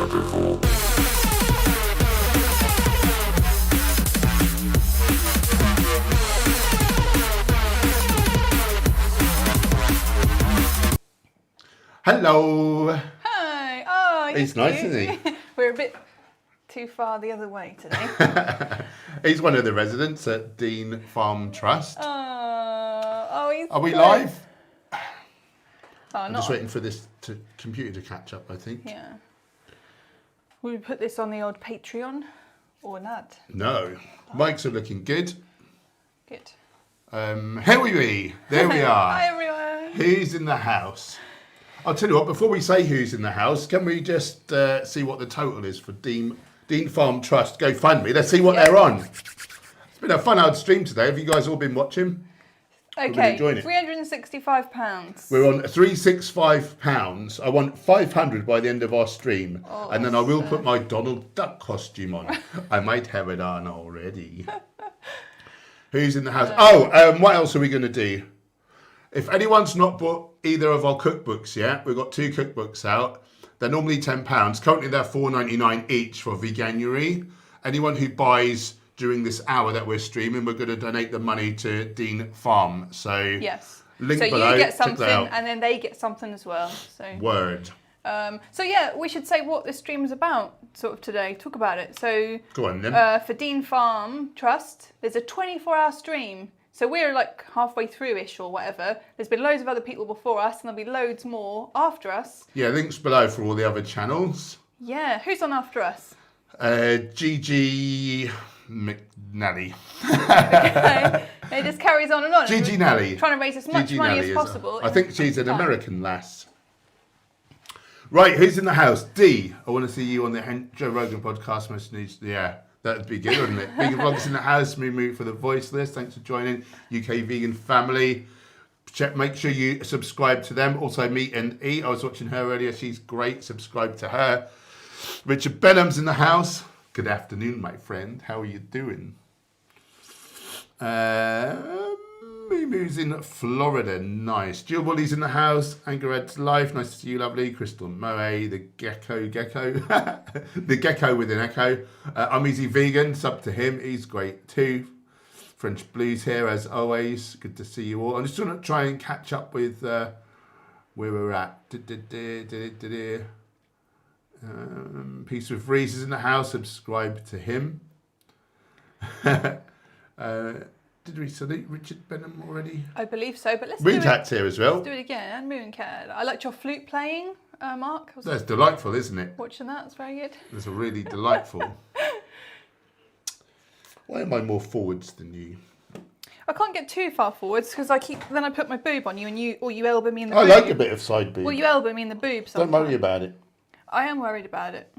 Herbivore. Hello. Hi. Oh, He's nice, isn't he? We're a bit too far the other way today. He's one of the residents at Dean Farm Trust. He's Are we good. live? Oh, I'm just waiting for this computer to catch up, I think. Yeah. Will we put this on the old Patreon or not? No. Mics are looking good. Good. Here we be. There we are. Hi, everyone. Who's in the house? I'll tell you what, before we say who's in the house, can we just see what the total is for Dean Farm Trust GoFundMe? Let's see what they're on. It's been a fun old stream today. Have you guys all been watching? Okay, enjoying it? £365. We're on £365. I want 500 by the end of our stream. And then I will put my Donald Duck costume on. I might have it on already. Who's in the house? What else are we going to do? If anyone's not bought either of our cookbooks yet, we've got 2 cookbooks out. They're normally £10. Currently they're $4.99 each for Veganuary. Anyone who buys during this hour that we're streaming, we're going to donate the money to Dean Farm. So Yes. link So below. you get Check that something out. and then they get something as well. So Word. So yeah, we should say what this stream is about sort of today. Talk about it. So Go on then. for Dean Farm Trust, there's a 24-hour stream. So we're like halfway through-ish or whatever. There's been loads of other people before us and there'll be loads more after us. Yeah, links below for all the other channels. Yeah, who's on after us? Gigi McNally. Okay. It just carries on and on. Gigi Nally. Trying to raise as much Gigi money Nally as possible. I think she's an American lass. Right, who's in the house? D. I want to see you on the Joe Rogan podcast. Most needs. Yeah, that'd be good, wouldn't it? Vegan Vlogs in the house. Move for the voice list. Thanks for joining. UK Vegan Family. Make sure you subscribe to them. Also, Meet and Eat. I was watching her earlier. She's great. Subscribe to her. Richard Benham's in the house. Good afternoon, my friend. How are you doing? Who's in Florida? Nice. Jill Woolley's in the house. Angered's Life. Nice to see you, lovely. Crystal Moe, the gecko. The gecko with an echo. I'm Easy Vegan. Sub to him. He's great too. French Blues here, as always. Good to see you all. I'm just going to try and catch up with where we're at. Peace with Reese is in the house. Subscribe to him. Did we salute Richard Benham already? I believe so, but let's do Moontat's here as well. Let's do it again. Mooncat. I liked your flute playing, Mark. That's delightful, isn't it? Watching that, it's very good. That's a really delightful. Why am I more forwards than you? I can't get too far forwards because then I put my boob on you and you elbow me in the I boob. like a bit of side boob. Well, you elbow me in the boob sometimes. Don't worry about it. I am worried about it.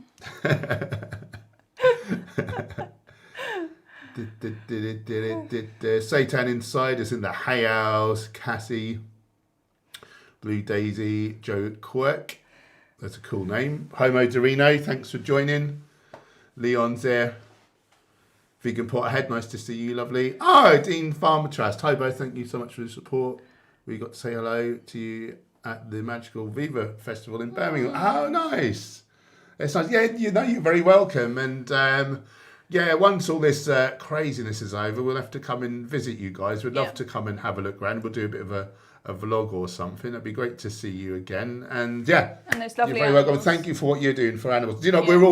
Satan Inside is in the Hay House. Cassie, Blue Daisy, Joe Quirk. That's a cool name. Homo Dorino, thanks for joining. Leon's there. Vegan Porterhead, nice to see you, lovely. Oh, Dean Farmer Trust. Hi, both. Thank you so much for the support. We got to say hello to you at the Magical Viva Festival in Birmingham. Oh, nice. It's nice. Yeah, you're very welcome. And yeah, once all this craziness is over, we'll have to come and visit you guys. We'd love to come and have a look around. We'll do a bit of a vlog or something. It'd be great to see you again. And yeah, and those lovely you're very welcome. animals. Thank you for what you're doing for animals. You know, we're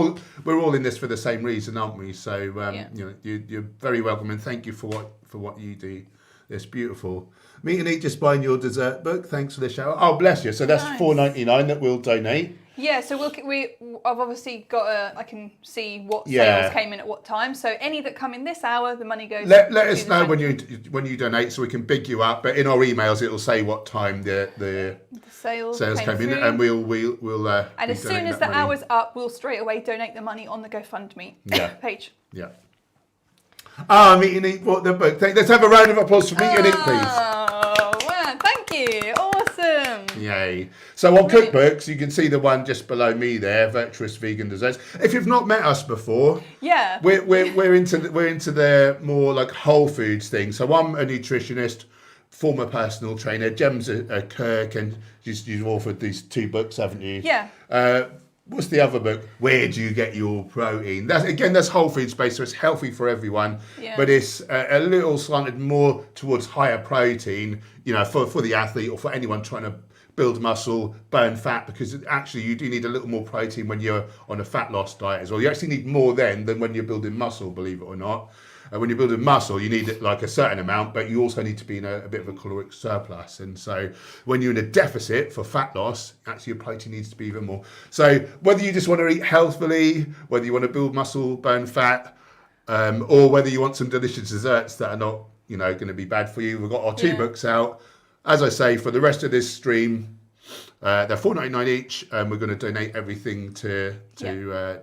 all in this for the same reason, aren't we? So you know, you're very welcome, and thank you for what you do. It's beautiful. Meet and Eat just buying your dessert book. Thanks for the shout. Oh, bless you. So that's Nice. $4.99 that we'll donate. Yeah, so I've obviously got I can see what sales came in at what time. So any that come in this hour, the money goes. Let us know when you donate so we can big you up. But in our emails, it'll say what time the sales came in, and we'll. And as soon as the hour's up, we'll straight away donate the money on the GoFundMe page. Yeah. Meet and Eat bought the book. Let's have a round of applause for Meet and Eat, please. Oh, wow, thank you. Awesome. Yay. So on cookbooks, you can see the one just below me there, Virtuous Vegan Desserts. If you've not met us before, we're into the more like whole foods thing. So I'm a nutritionist, former personal trainer. Gem's a Kirk, and you've authored these 2 books, haven't you? Yeah. what's the other book? Where do you get your protein? That's whole foods based, so it's healthy for everyone. Yeah. But it's a little slanted more towards higher protein, for the athlete or for anyone trying to build muscle, burn fat, because actually you do need a little more protein when you're on a fat loss diet as well. You actually need more then than when you're building muscle, believe it or not. When you're building muscle, you need like a certain amount, but you also need to be in a bit of a caloric surplus. And so when you're in a deficit for fat loss, actually your protein needs to be even more. So whether you just want to eat healthily, whether you want to build muscle, burn fat, or whether you want some delicious desserts that are not, going to be bad for you, we've got our 2 books out. As I say, for the rest of this stream, they're $4.99 each, and we're going to donate everything to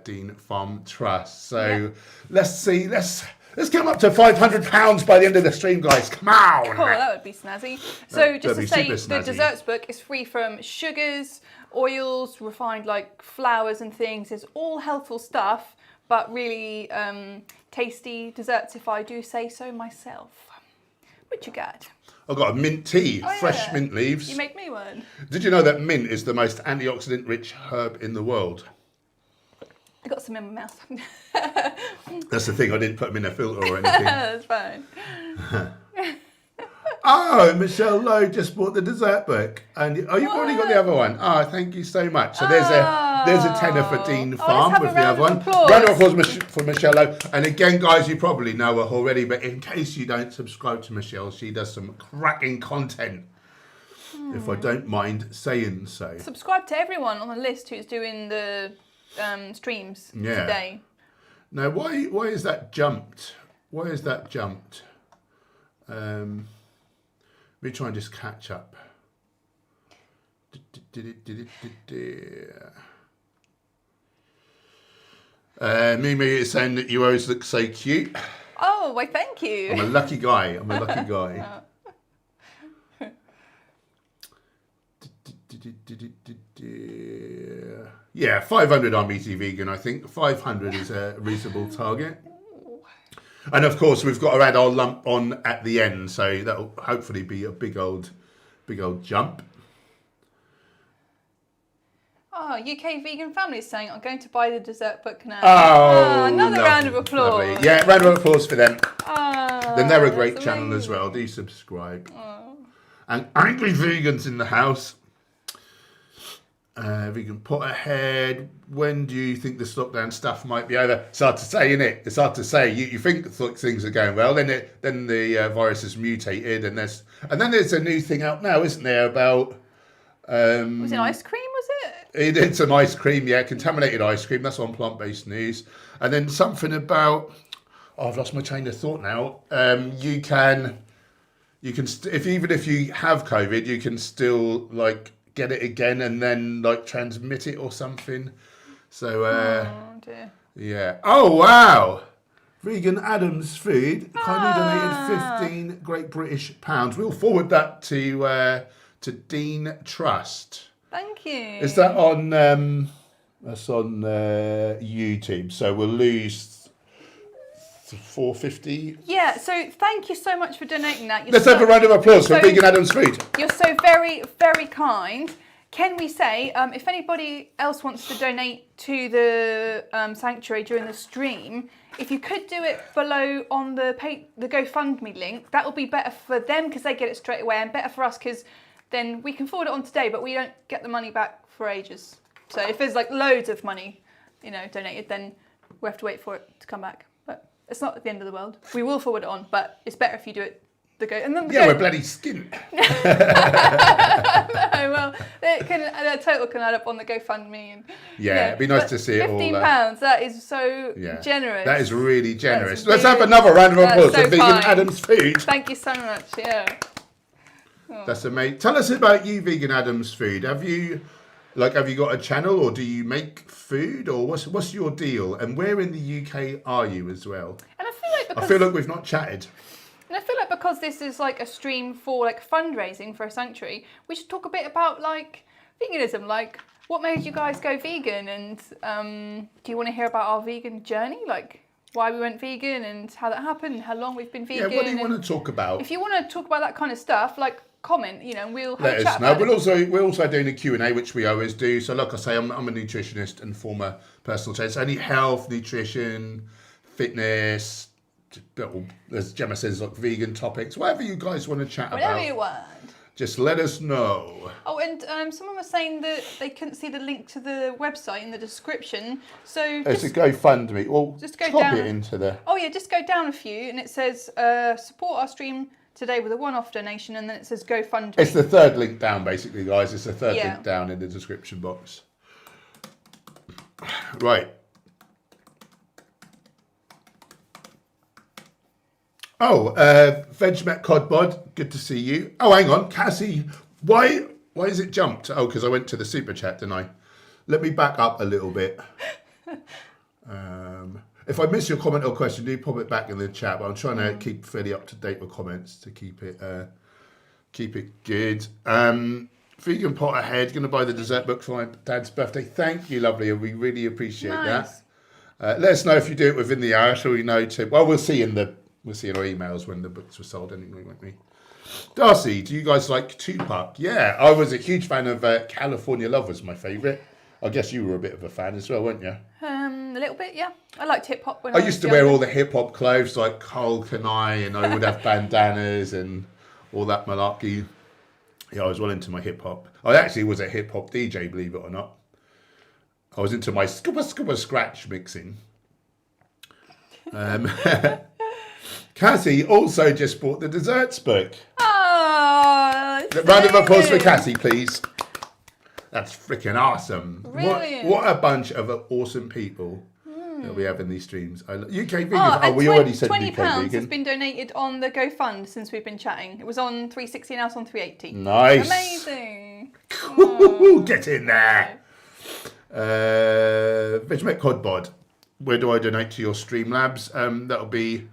Dean Farm Trust. So let's get them up to £500 by the end of the stream, guys. Come on. Cool, that would be snazzy. So just to say, the desserts book is free from sugars, oils, refined like flours and things. It's all healthful stuff, but really tasty desserts, if I do say so myself. What you got? I've got a mint tea, fresh mint leaves. You make me one. Did you know that mint is the most antioxidant-rich herb in the world? I got some in my mouth. That's the thing, I didn't put them in a filter or anything. That's fine. Oh, Michelle Lowe just bought the dessert book. And you've already got the other one. Oh, thank you so much. So there's a tenner for Dean Farm with the other one. Round of applause for Michelle Lowe. And again, guys, you probably know her already, but in case you don't subscribe to Michelle, she does some cracking content. If I don't mind saying so. Subscribe to everyone on the list who's doing the streams today. Now, why is that jumped? Why is that jumped? Let me try and just catch up. Mimi is saying that you always look so cute. Oh, why thank you. I'm a lucky guy. Yeah, 500 I'm easy vegan, I think. 500 is a reasonable target. And of course, we've got to add our lump on at the end, so that'll hopefully be a big old jump. Oh, UK Vegan Family is saying, I'm going to buy the dessert book now. Oh, another round of applause. Lovely. Yeah, round of applause for them. Oh, then they're a great channel as well. Do subscribe. Oh. And angry vegans in the house. Vegan pot ahead. When do you think this lockdown stuff might be over? It's hard to say, isn't it? It's hard to say. You think things are going well, then the virus has mutated, and then there's a new thing out now, isn't there? About was it ice cream? Was it? It did some ice cream, contaminated ice cream. That's on plant-based news, and then something about. Oh, I've lost my train of thought now. You can even if you have COVID, you can still get it again and then transmit it or something. So oh dear. Yeah. Oh wow. Vegan Adams Food kindly donated 15 Great British pounds. We'll forward that to Dean Trust. Thank you. Is that on that's on YouTube, so we'll lose $4.50. Yeah, so thank you so much for donating that. Let's have a round of applause for Vegan Adams Food. You're so very, very kind. Can we say, if anybody else wants to donate to the sanctuary during the stream, if you could do it below on the GoFundMe link, that will be better for them because they get it straight away, and better for us because then we can forward it on today, but we don't get the money back for ages. So if there's loads of money, donated, then we have to wait for it to come back. It's not the end of the world. We will forward it on, but it's better if you do it. We're bloody skint. No, well, the total can add up on the GoFundMe. And, it'd be nice to see it all. £15, that is so generous. That is really generous. Let's have another round of applause for Vegan Adams Food. Thank you so much, Oh. That's amazing. Tell us about you, Vegan Adams Food. Have you got a channel, or do you make food, or what's your deal? And where in the UK are you as well? And I feel like we've not chatted. And I feel like because this is a stream for fundraising for a sanctuary, we should talk a bit about veganism. What made you guys go vegan, and do you want to hear about our vegan journey? Why we went vegan and how that happened and how long we've been vegan. Yeah, what do you want to talk about? If you want to talk about that kind of stuff, comment, you know, and we'll have Let a chat us know. about it. We're also doing a Q&A, which we always do. So like I say, I'm a nutritionist and former personal trainer. So any health, nutrition, fitness, as Gemma says, like vegan topics, whatever you guys want to chat Whatever about, you want. just let us know. Oh, and someone was saying that they couldn't see the link to the website in the description. So It's a GoFundMe. Well, just go copy down. it into there. Oh yeah, just go down a few, and it says support our stream today with a one-off donation, and then it says GoFundMe. It's the third link down, basically, guys. It's the third Yeah. link down in the description box. Right. Oh, VegMet Codbod, good to see you. Oh, hang on, Cassie, why is it jumped? Oh, because I went to the super chat, didn't I? Let me back up a little bit. If I miss your comment or question, do pop it back in the chat. But I'm trying to keep fairly up to date with comments to keep it good. Vegan pot ahead. Going to buy the dessert book for my dad's birthday. Thank you, lovely. We really appreciate Nice. that. Let us know if you do it within the hour, so we know to. Well, we'll see in our emails when the books were sold anyway, won't we? Darcy, do you guys like Tupac? Yeah, I was a huge fan of California Love was my favourite. I guess you were a bit of a fan as well, weren't you? A little bit, yeah. I liked hip hop when I I used was to wear younger. all the hip hop clothes like Hulk and I would have bandanas and all that malarkey. Yeah, I was well into my hip hop. I actually was a hip hop DJ, believe it or not. I was into my scubba scratch mixing. Cassie also just bought the desserts book. Oh, Round of applause for Cassie, please. That's freaking awesome. Brilliant. What a bunch of awesome people that we have in these streams. UK vegan. and We already said £20 UK has vegan. been donated on the GoFund since we've been chatting. It was on 360, now it's on 380. Nice. Amazing. Get in there. Vegemite Codbod. Where do I donate to your Streamlabs? That'll be.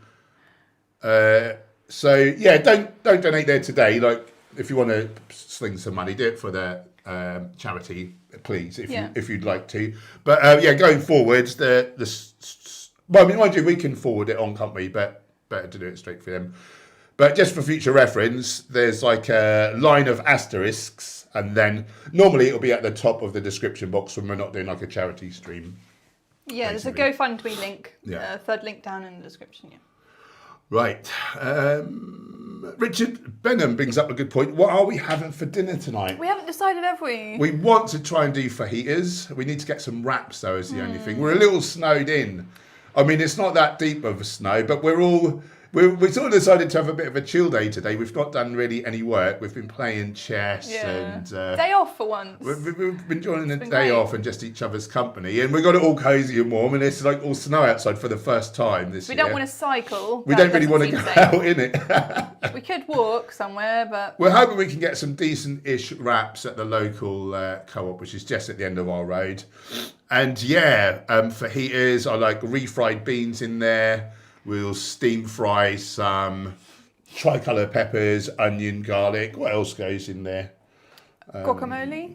So yeah, don't donate there today. Like if you want to sling some money, do it for the charity, please, if you'd like to. But yeah, going forwards, well, I mean, mind you, we can forward it on, can't we? But better to do it straight for them. But just for future reference, there's like a line of asterisks, and then normally it'll be at the top of the description box when we're not doing like a charity stream. Yeah, basically. there's a GoFundMe link. Yeah. Third link down in the description. Yeah. Right. Richard Benham brings up a good point. What are we having for dinner tonight? We haven't decided, have we? We want to try and do fajitas. We need to get some wraps, though, is the only thing. We're a little snowed in. I mean, it's not that deep of a snow, but we sort of decided to have a bit of a chill day today. We've not done really any work. We've been playing chess and... day off for once. We've been enjoying the day great. off and just each other's company. And we got it all cosy and warm, and it's like all snow outside for the first time this year. We don't want to cycle. We That don't really want to doesn't go seem safe. out in it. We could walk somewhere, but We're hoping we can get some decent-ish wraps at the local co-op, which is just at the end of our road. And yeah, fajitas, I like refried beans in there. We'll steam fry some tricolour peppers, onion, garlic. What else goes in there? guacamole.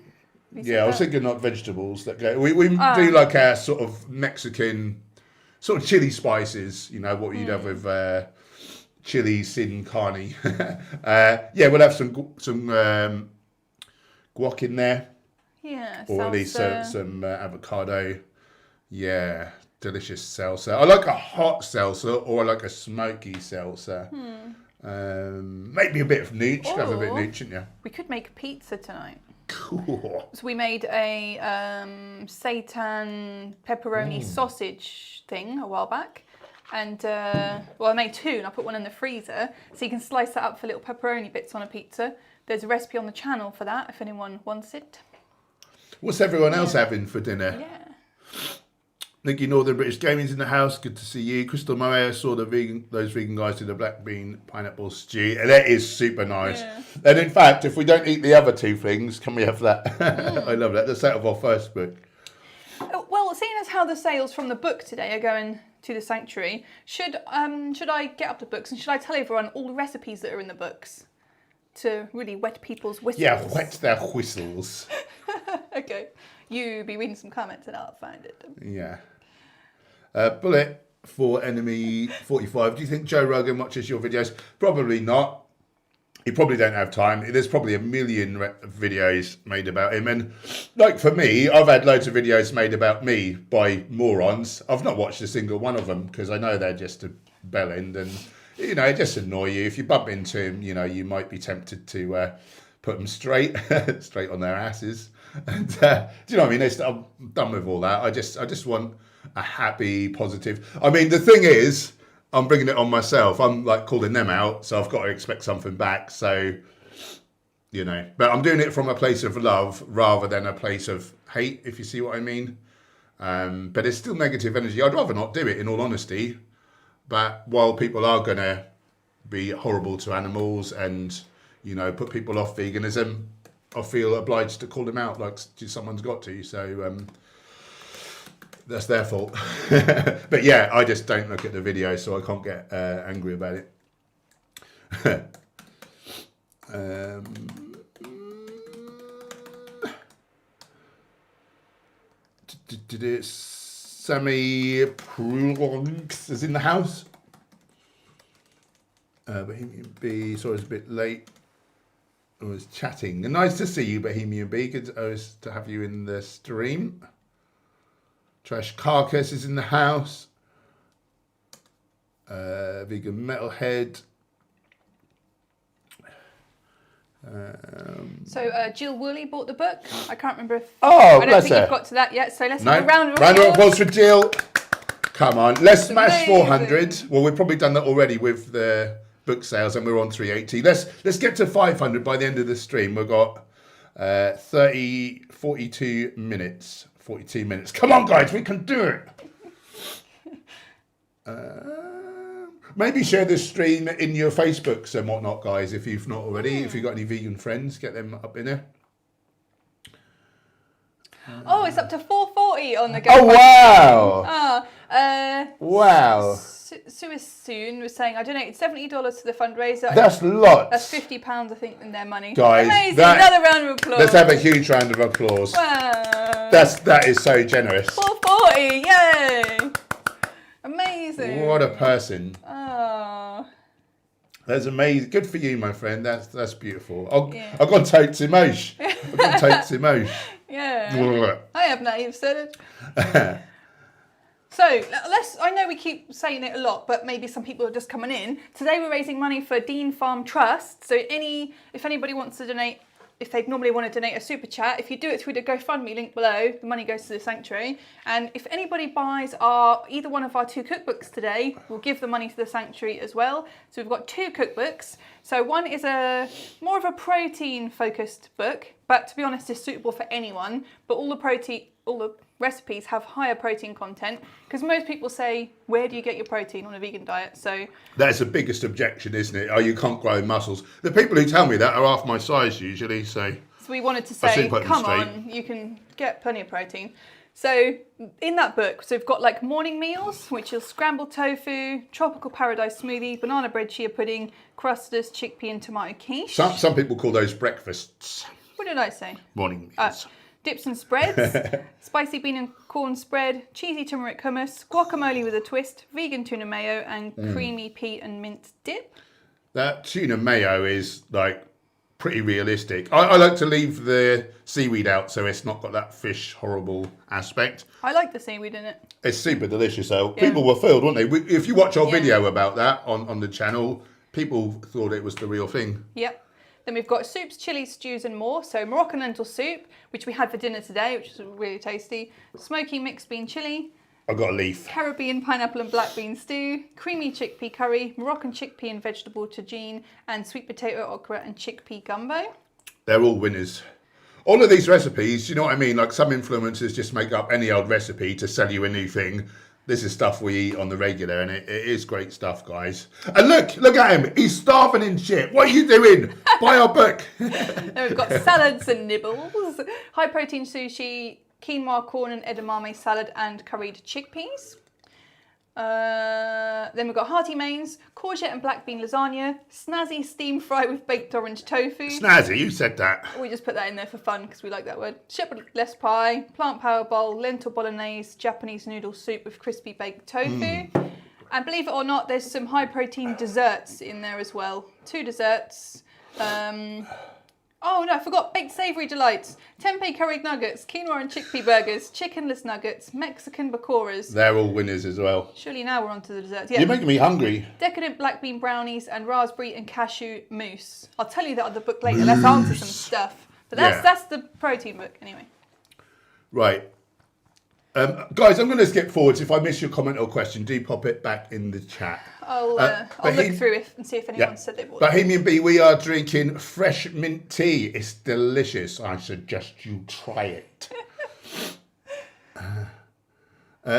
Yeah, I was thinking not vegetables that go. We do like a sort of Mexican, sort of chili spices. You know what you'd have with chili sin carne. Yeah, we'll have some guac in there, Yeah, or at least salsa. some avocado. Yeah, delicious salsa. I like a hot salsa or I like a smoky salsa. Maybe a bit of nooch. Have a bit of Or- nooch, shouldn't you? We could make pizza tonight. Cool. So we made a seitan pepperoni sausage thing a while back. And, well, I made two and I put one in the freezer. So you can slice that up for little pepperoni bits on a pizza. There's a recipe on the channel for that if anyone wants it. What's everyone else having for dinner? Yeah. Nicky Northern British Gaming's in the house. Good to see you. Crystal Murray, I saw those vegan guys do the black bean pineapple stew. And that is super nice. Yeah. And in fact, if we don't eat the other two things, can we have that? I love that. That's out of our first book. Well, seeing as how the sales from the book today are going to the sanctuary, should I get up the books and should I tell everyone all the recipes that are in the books to really wet people's whistles? Yeah, wet their whistles. Okay. You be reading some comments and I'll find it. Yeah. Bullet for Enemy 45. Do you think Joe Rogan watches your videos? Probably not. he probably don't have time. There's probably a million videos made about him. And like for me, I've had loads of videos made about me by morons. I've not watched a single one of them because I know they're just a bell end. And, you know, it just annoy you. If you bump into him, you know, you might be tempted to put them straight on their asses. And do you know what I mean? I'm done with all that. I just want a happy, positive. I mean, the thing is, I'm bringing it on myself. I'm like calling them out, so I've got to expect something back. So, you know, but I'm doing it from a place of love rather than a place of hate, if you see what I mean. But it's still negative energy. I'd rather not do it, in all honesty. But while people are going to be horrible to animals and, you know, put people off veganism, I feel obliged to call them out like someone's got to. So that's their fault. But yeah, I just don't look at the video, so I can't get angry about it. Sammy Prunks is in the house. Bohemian B, sorry it's a bit late. I was chatting. Nice to see you, Bohemian B. Good to have you in the stream. Trash Carcass is in the house. Vegan Metalhead. So Jill Woolley bought the book. I can't remember if Oh, I don't bless think her. you've got to that yet. So let's have a round of applause for Jill. Come on, let's smash amazing. 400. Well, we've probably done that already with the book sales, and we're on 380. Let's get to 500 by the end of the stream. We've got 42 minutes. 42 minutes. Come on, guys, we can do it. Maybe share this stream in your Facebooks and whatnot, guys, if you've not already. If you've got any vegan friends, get them up in there. Oh, it's up to 440 on the go. Oh, wow. Wow. Wow. Soon was saying, I donated $70 to the fundraiser. That's lots. That's £50, I think, in their money. Guys, amazing. Another round of applause. Let's have a huge round of applause. Wow. That is so generous. 440, yay. Amazing. What a person. Oh. That's amazing. Good for you, my friend. That's beautiful. I've got tote to mosh. I've got tote to mosh. Yeah. I have not even said it. So I know we keep saying it a lot, but maybe some people are just coming in. Today we're raising money for Dean Farm Trust. So if anybody wants to donate, if they normally want to donate a super chat, if you do it through the GoFundMe link below, the money goes to the sanctuary. And if anybody buys either one of our 2 cookbooks today, we'll give the money to the sanctuary as well. So we've got 2 cookbooks. So one is more of a protein focused book, but to be honest, is suitable for anyone. But all the recipes have higher protein content because most people say, where do you get your protein on a vegan diet? So that's the biggest objection, isn't it? Oh, you can't grow muscles. The people who tell me that are half my size usually. So we wanted to say, come on, you can get plenty of protein. So in that book, so we've got like morning meals, which is scrambled tofu, tropical paradise smoothie, banana bread chia pudding, crustless chickpea and tomato quiche. Some people call those breakfasts. What did I say? Morning meals. Dips and spreads, spicy bean and corn spread, cheesy turmeric hummus, guacamole with a twist, vegan tuna mayo, and creamy pea and mint dip. That tuna mayo is like pretty realistic. I like to leave the seaweed out so it's not got that fish horrible aspect. I like the seaweed in it. It's super delicious though. Yeah. People were thrilled, weren't they? If you watch our video about that on the channel, people thought it was the real thing. Yep. Then we've got soups, chilies, stews and more. So Moroccan lentil soup, which we had for dinner today, which is really tasty. Smoky mixed bean chili. I've got a leaf. Caribbean pineapple and black bean stew. Creamy chickpea curry. Moroccan chickpea and vegetable tagine. And sweet potato okra and chickpea gumbo. They're all winners. All of these recipes, you know what I mean? Like some influencers just make up any old recipe to sell you a new thing. This is stuff we eat on the regular, and it is great stuff, guys. And look at him. He's starving in shit. What are you doing? Buy our book. Then we've got salads and nibbles. High protein sushi, quinoa, corn and edamame salad and curried chickpeas. Then we've got hearty mains, courgette and black bean lasagna, snazzy steam fry with baked orange tofu. Snazzy, you said that. We just put that in there for fun because we like that word. Shepherdless pie, plant power bowl, lentil bolognese, Japanese noodle soup with crispy baked tofu. And believe it or not, there's some high protein desserts in there as well. 2 desserts. Oh no, I forgot baked savoury delights, tempeh curried nuggets, quinoa and chickpea burgers, chickenless nuggets, Mexican bacoras. They're all winners as well. Surely now we're on to the desserts. Yeah. You're making me hungry. Decadent black bean brownies and raspberry and cashew mousse. I'll tell you that other book later. Let's answer some stuff. But that's the protein book anyway. Right. Guys, I'm going to skip forwards. If I miss your comment or question, do pop it back in the chat. I'll look through it and see if anyone said they bought it. Bohemian Bee, we are drinking fresh mint tea. It's delicious. I suggest you try it.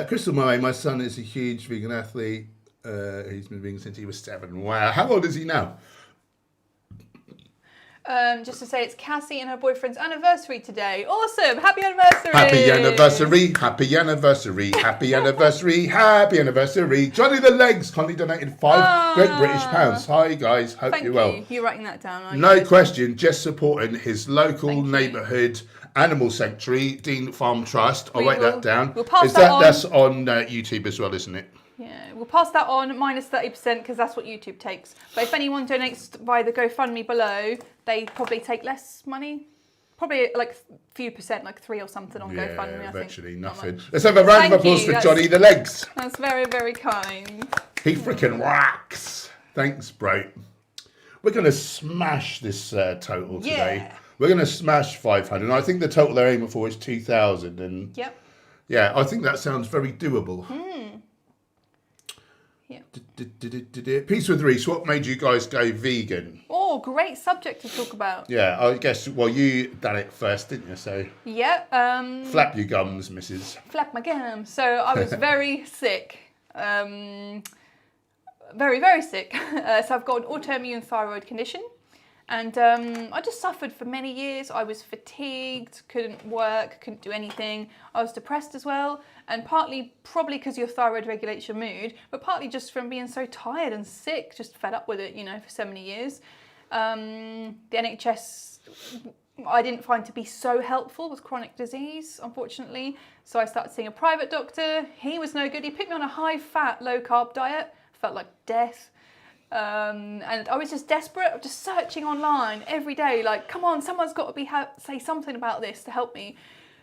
Crystal Murray, my son is a huge vegan athlete. He's been vegan since he was 7. Wow. How old is he now? Just to say, it's Cassie and her boyfriend's anniversary today. Awesome! Happy anniversary! Happy anniversary! Happy anniversary! Happy anniversary! Happy anniversary! Johnny the Legs kindly donated £5 Great British pounds. Hi guys, hope Thank you're well. you. You're writing that down, aren't you? No question, just supporting his local Thank you. neighbourhood animal sanctuary, Dean Farm Trust. I'll We write will- that down. we'll pass that on. That's on YouTube as well, isn't it? Yeah, we'll pass that on minus 30% because that's what YouTube takes. But if anyone donates via the GoFundMe below, they probably take less money. Probably like a few percent, like 3 or something on GoFundMe. I virtually think. Not nothing. much. Let's have a round Thank of applause you, for that's- Johnny the Legs. That's very, very kind. He freaking whacks. Thanks, bro. We're going to smash this total today. Yeah. We're going to smash 500. And I think the total they're aiming for is 2,000. And Yep. yeah, I think that sounds very doable. Yeah. Peace with Reese, what made you guys go vegan? Oh, great subject to talk about. Yeah, I guess, well, you done it first, didn't you? So Yeah. flap your gums, Mrs. Flap my gum. So I was very sick. Very, very sick. So I've got an autoimmune thyroid condition. And I just suffered for many years. I was fatigued, couldn't work, couldn't do anything. I was depressed as well. And partly, probably because your thyroid regulates your mood, but partly just from being so tired and sick, just fed up with it, you know, for so many years. The NHS, I didn't find to be so helpful with chronic disease, unfortunately. So I started seeing a private doctor. He was no good. He put me on a high-fat, low-carb diet. Felt like death. And I was just desperate. I'm just searching online every day, like, come on, someone's got to say something about this to help me.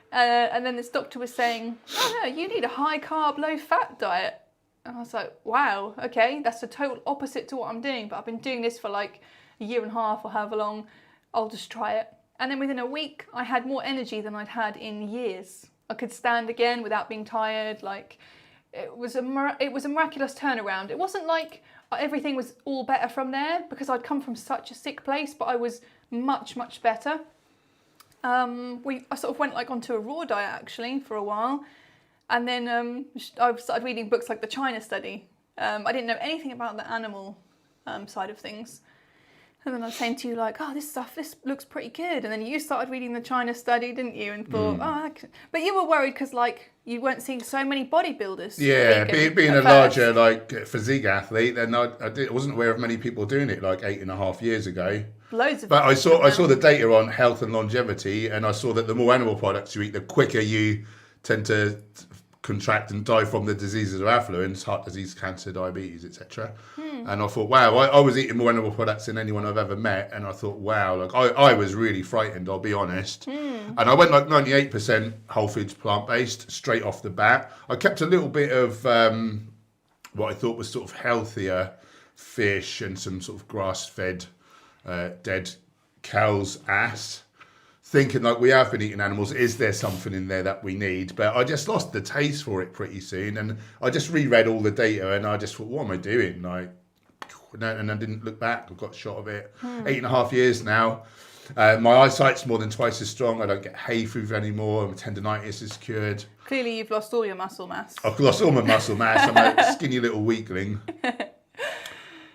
And then this doctor was saying, oh no, you need a high carb, low fat diet. And I was like, wow, okay, that's the total opposite to what I'm doing. But I've been doing this for like a year and a half or however long. I'll just try it. And then within a week, I had more energy than I'd had in years. I could stand again without being tired. Like, it was a miraculous turnaround. It wasn't like everything was all better from there because I'd come from such a sick place, but I was much, much better. I sort of went like onto a raw diet actually for a while, and then I started reading books like the China Study. I didn't know anything about the animal side of things. And then I was saying to you like, oh, this looks pretty good. And then you started reading the China Study, didn't you? And thought, but you were worried because like you weren't seeing so many bodybuilders. Yeah, vegan being at a first. larger like physique athlete, then I wasn't aware of many people doing it like 8.5 years ago. Loads of But I saw people the data on health and longevity, and I saw that the more animal products you eat, the quicker you tend to contract and die from the diseases of affluence, heart disease, cancer, diabetes, etc. And I thought, wow, I was eating more animal products than anyone I've ever met, and I thought, wow, like I was really frightened, I'll be honest. And I went like 98% whole foods plant-based straight off the bat. I kept a little bit of what I thought was sort of healthier fish and some sort of grass-fed dead cow's ass, thinking like we have been eating animals, is there something in there that we need? But I just lost the taste for it pretty soon, and I just reread all the data and I just thought, what am I doing? Like, and I didn't look back. I've got shot of it. 8.5 years now. My eyesight's more than twice as strong. I don't get hay fever anymore. My tendonitis is cured. Clearly you've lost all your muscle mass. I've lost all my muscle mass. I'm a skinny little weakling.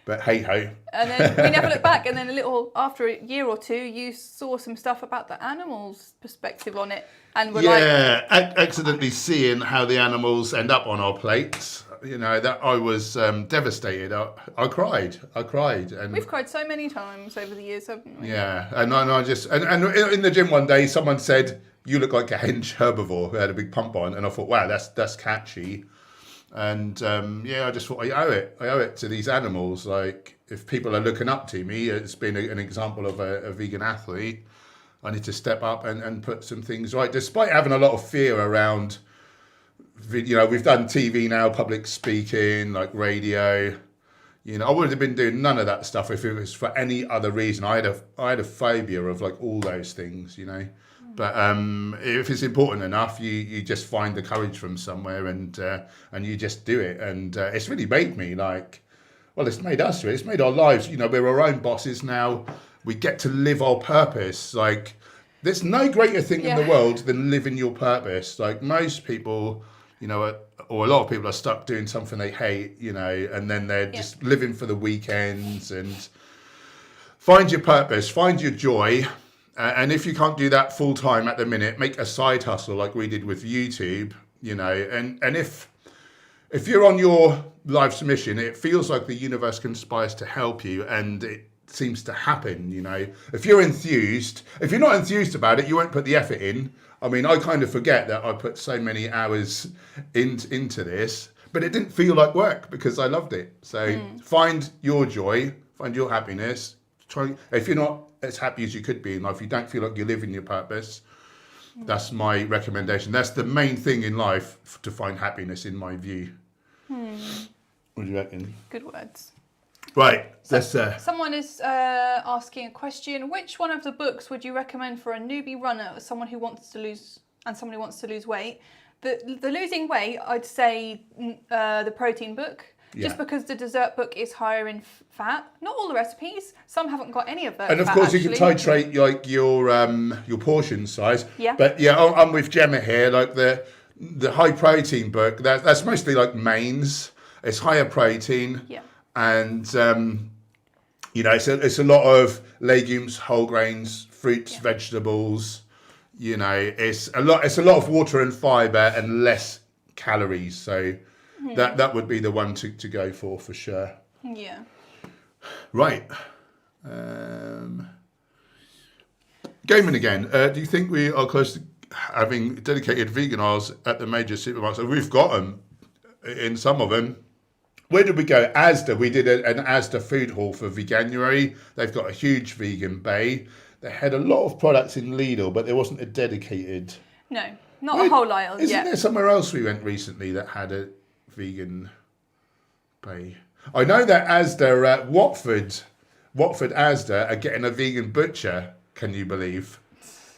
But hey ho. And then we never looked back. And then after a year or two, you saw some stuff about the animals' perspective on it, and were accidentally seeing how the animals end up on our plates. You know, that I was devastated. I cried, and we've cried so many times over the years, haven't we? yeah, and I just and in the gym one day, someone said, "You look like a Hench Herbivore," who had a big pump on, and I thought, wow, that's catchy. And I just thought I owe it to these animals. Like, if people are looking up to me, it's been an example of a vegan athlete, I need to step up and put some things right, despite having a lot of fear around, we've done TV now, public speaking, like radio. I would have been doing none of that stuff if it was for any other reason. I had a phobia of like all those things, But if it's important enough, you just find the courage from somewhere and you just do it. And it's really made me it's made us. It's made our lives. We're our own bosses now. We get to live our purpose. Like, there's no greater thing in the world than living your purpose. Like, most people, or a lot of people are stuck doing something they hate, and then they're just living for the weekends. And find your purpose, find your joy. And if you can't do that full time at the minute, make a side hustle like we did with YouTube, and if you're on your life's mission, it feels like the universe conspires to help you, and it seems to happen. If you're not enthused about it, you won't put the effort in. I mean, I kind of forget that I put so many hours into this, but it didn't feel like work because I loved it. So find your joy, find your happiness. If you're not as happy as you could be in life, you don't feel like you're living your purpose, that's my recommendation. That's the main thing in life, to find happiness, in my view. What do you reckon? Good words. Right. Someone is asking a question. Which one of the books would you recommend for a newbie runner, someone who wants to lose weight? The losing weight, I'd say the protein book. Just because the dessert book is higher in fat. Not all the recipes. Some haven't got any of that. And of course, you can titrate like your portion size. Yeah. But I'm with Gemma here. Like the high protein book, that's mostly like mains. It's higher protein. Yeah. And it's a lot of legumes, whole grains, fruits, vegetables. It's a lot of water and fibre and less calories. So. That would be the one to go for sure. Yeah. Right. Gaming again. Do you think we are close to having dedicated vegan aisles at the major supermarkets? We've got them in some of them. Where did we go? Asda. We did an Asda food hall for Veganuary. They've got a huge vegan bay. They had a lot of products in Lidl, but there wasn't a dedicated. No, not a whole aisle. Isn't there somewhere else we went recently that had a vegan bay? I know that Asda, Watford Asda are getting a vegan butcher. Can you believe?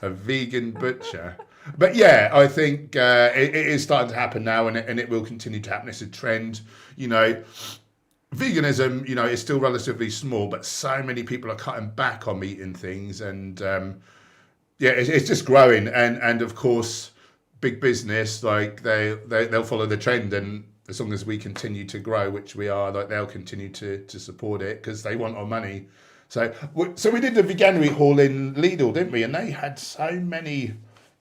A vegan butcher. But yeah, I think it is starting to happen now, and it will continue to happen. It's a trend. Veganism, is still relatively small, but so many people are cutting back on meat and things, and it's just growing. And of course, big business, like they'll follow the trend, and as long as we continue to grow, which we are, like they'll continue to support it because they want our money. So we did the Veganuary haul in Lidl, didn't we? And they had so many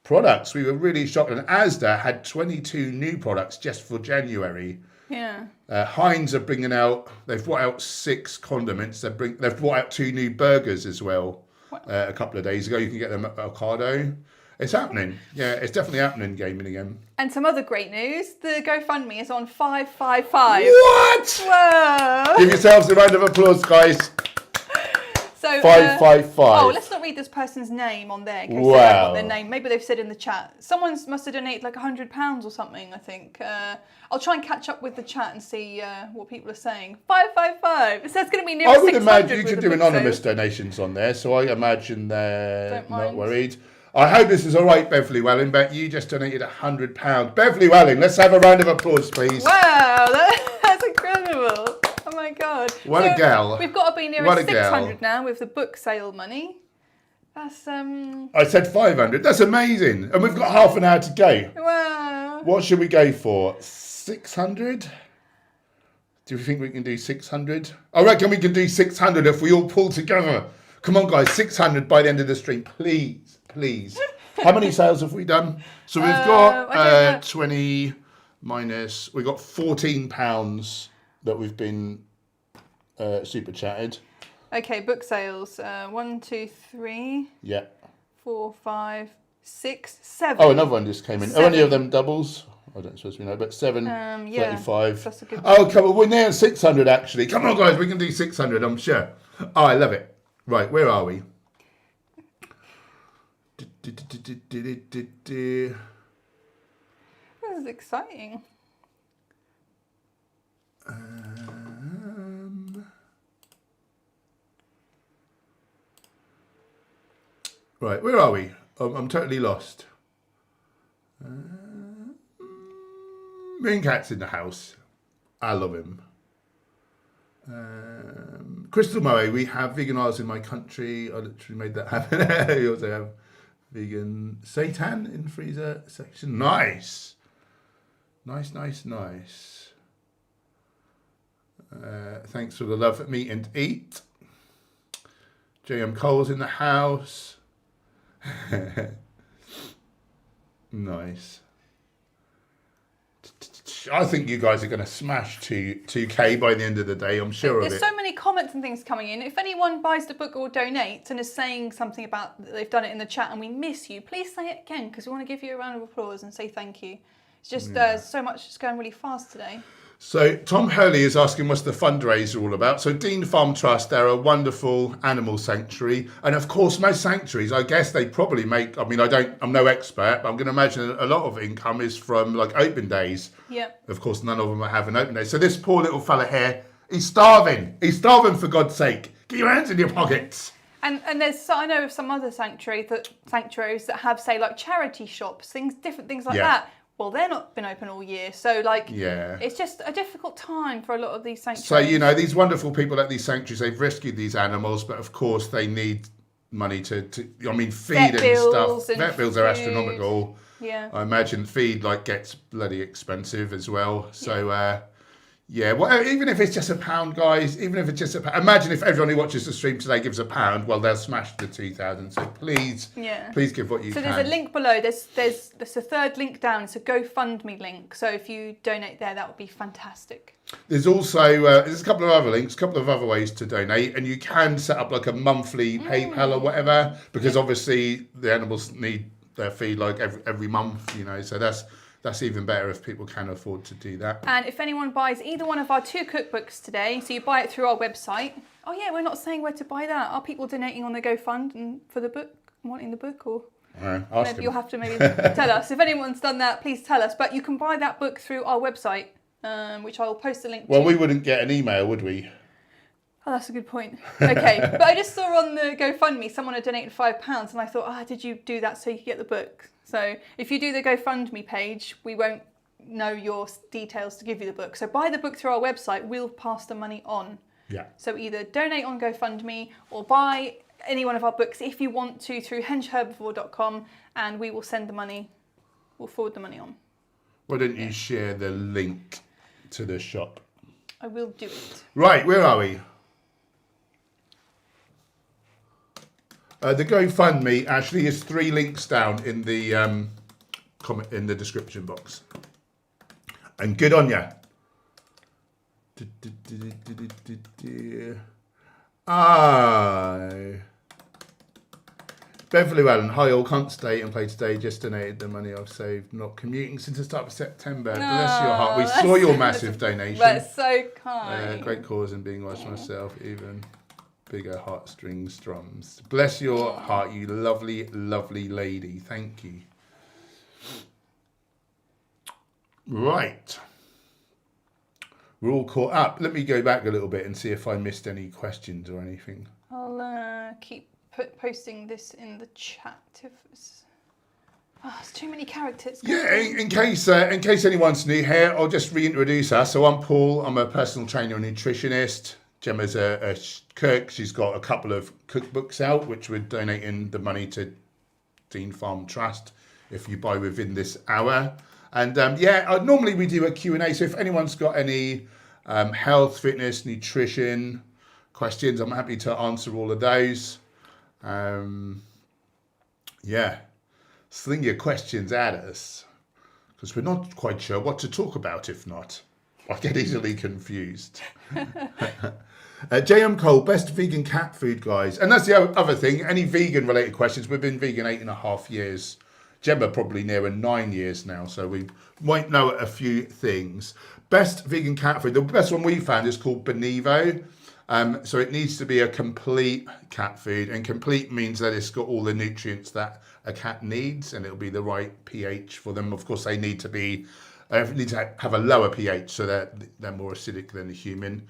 products. We were really shocked. And Asda had 22 new products just for January. Yeah. Heinz are bringing out. They've brought out 6 condiments. They've brought out 2 new burgers as well. A couple of days ago, you can get them at Ocado. It's happening. Yeah, it's definitely happening, gaming again. And some other great news. The GoFundMe is on 555. What? Whoa. Give yourselves a round of applause, guys. So 555. Let's not read this person's name on there. In case Wow. they don't want their name. Maybe they've said in the chat. Someone must have donated like £100 or something, I think. I'll try and catch up with the chat and see what people are saying. 555. It says it's going to be near 600. I would imagine you can do anonymous donations on there, so I imagine they're not worried. I hope this is all right, Beverly Welling, but you just donated £100. Beverly Welling, let's have a round of applause, please. Wow, that's incredible. Oh my God. What a gal. We've got to be near 600 now with the book sale money. That's I said 500. That's amazing. And we've got half an hour to go. Wow. What should we go for? 600? Do you think we can do 600? I reckon we can do 600 if we all pull together. Come on, guys, 600 by the end of the stream, please. How many sales have we done? So we've got 20 minus, we've got £14 that we've been super chatted. Okay, book sales. 1, 2, 3. Yeah. 4, 5, 6, 7. Oh, another one just came in. 7. Are any of them doubles? I don't suppose we know, but 735. Yeah, that's a good. Oh, come on, we're near 600 actually. Come on, guys, we can do 600, I'm sure. Oh, I love it. Right, where are we? This is exciting. Right, where are we? I'm totally lost. Moon Cat's in the house. I love him. Crystal Moe, we have vegan aisles in my country. I literally made that happen. We also have vegan seitan in freezer section. Nice. Nice. Thanks for the love at Meat and Eat. JM Cole's in the house. Nice. I think you guys are going to smash 2K by the end of the day. I'm sure of it. There's so many comments and things coming in. If anyone buys the book or donates and is saying something about that they've done it in the chat and we miss you, please say it again because we want to give you a round of applause and say thank you. It's just so much is going really fast today. So Tom Hurley is asking what's the fundraiser all about. So Dean Farm Trust, they're a wonderful animal sanctuary. And of course, most sanctuaries, I guess they probably make, I mean, I'm no expert, but I'm going to imagine a lot of income is from like open days. Yeah. Of course, none of them are having open days. So this poor little fella here, he's starving. He's starving for God's sake. Get your hands in your pockets. And there's, I know of some other sanctuaries that have, say, like charity shops, different things like that. Well, they're not been open all year, so it's just a difficult time for a lot of these sanctuaries. So these wonderful people at these sanctuaries, they've rescued these animals, but of course they need money to feed Vet and bills stuff. And Vet bills are astronomical. Yeah, I imagine feed gets bloody expensive as well. So well, even if it's just £1, guys, even if it's just £1, imagine if everyone who watches the stream today gives £1, well, they'll smash the 2,000. So please give what you can. So there's a link below. There's a third link down. It's a GoFundMe link. So if you donate there, that would be fantastic. There's also there's a couple of other links, a couple of other ways to donate, and you can set up like a monthly PayPal or whatever, because obviously the animals need their feed every month, so that's even better if people can afford to do that. And if anyone buys either one of our 2 cookbooks today, so you buy it through our website. Oh yeah, we're not saying where to buy that. Are people donating on the GoFund and for the book, wanting the book, or maybe you'll have to tell us. If anyone's done that, please tell us. But you can buy that book through our website, which I'll post a link to. Well, we wouldn't get an email, would we? Oh, that's a good point. Okay, but I just saw on the GoFundMe someone had donated £5, and I thought, did you do that so you could get the book? So if you do the GoFundMe page, we won't know your details to give you the book. So buy the book through our website, we'll pass the money on. Yeah. So either donate on GoFundMe or buy any one of our books if you want to through henchherbivore.com, and we will send the money, we'll forward the money on. Why don't you share the link to the shop? I will do it. Right, where are we? The GoFundMe actually is 3 links down in the comment in the description box. And good on ya. Beverly Allen, hi all, can't stay and play today. Just donated the money I've saved, not commuting since the start of September. Bless your heart. We saw your massive donation. That's so kind. Great cause and being watched myself, even bigger heartstrings drums. Bless your heart, you lovely, lovely lady. Thank you. Right. We're all caught up. Let me go back a little bit and see if I missed any questions or anything. I'll keep posting this in the chat. It's too many characters. Yeah, in case anyone's new here, I'll just reintroduce us. So I'm Paul. I'm a personal trainer and nutritionist. Gemma's a cook. She's got a couple of cookbooks out, which we're donating the money to Dean Farm Trust if you buy within this hour. And normally we do a Q&A. So if anyone's got any health, fitness, nutrition questions, I'm happy to answer all of those. Sling your questions at us, because we're not quite sure what to talk about if not. I get easily confused. JM Cole, best vegan cat food, guys. And that's the other thing. Any vegan related questions? We've been vegan 8.5 years. Gemma probably nearer 9 years now, so we might know a few things. Best vegan cat food. The best one we found is called Benevo. So it needs to be a complete cat food, and complete means that it's got all the nutrients that a cat needs, and it'll be the right pH for them. Of course, they need to have a lower pH, so that they're more acidic than a human.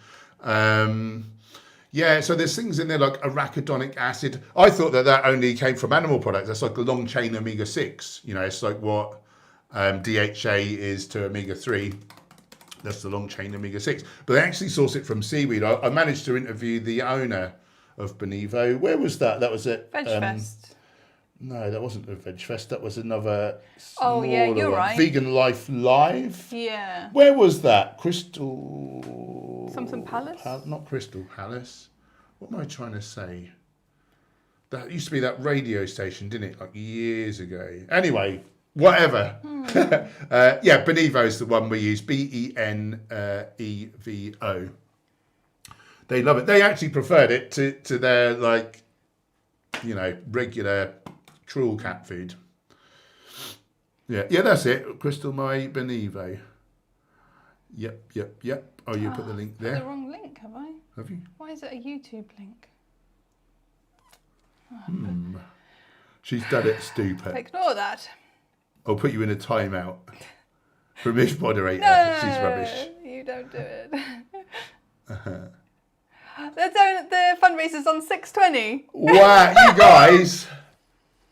Yeah, so there's things in there like arachidonic acid. I thought that only came from animal products. That's like a long chain omega-6. You know, it's like what DHA is to omega-3. That's the long chain omega-6. But they actually source it from seaweed. I managed to interview the owner of Benevo. Where was that? That was at... Veg Fest. No, that wasn't a Veg Fest. That was another Oh, yeah, you're one. right. Vegan Life Live. Yeah. Where was that? Crystal... Something Palace? Not Crystal Palace. What am I trying to say? That used to be that radio station, didn't it? Like years ago. Anyway, whatever. Yeah, Benevo is the one we use. Benevo. They love it. They actually preferred it to their, like, you know, regular cruel cat food. Yeah, that's it. Crystal My Benevo. Yep. Oh, you put the link there. The wrong link, have I? Have you? Why is it a YouTube link? She's done it, stupid. Ignore that. I'll put you in a timeout. Rubbish moderator. No, She's rubbish. You don't do it. The fundraiser's on 6:20. Wow, you guys.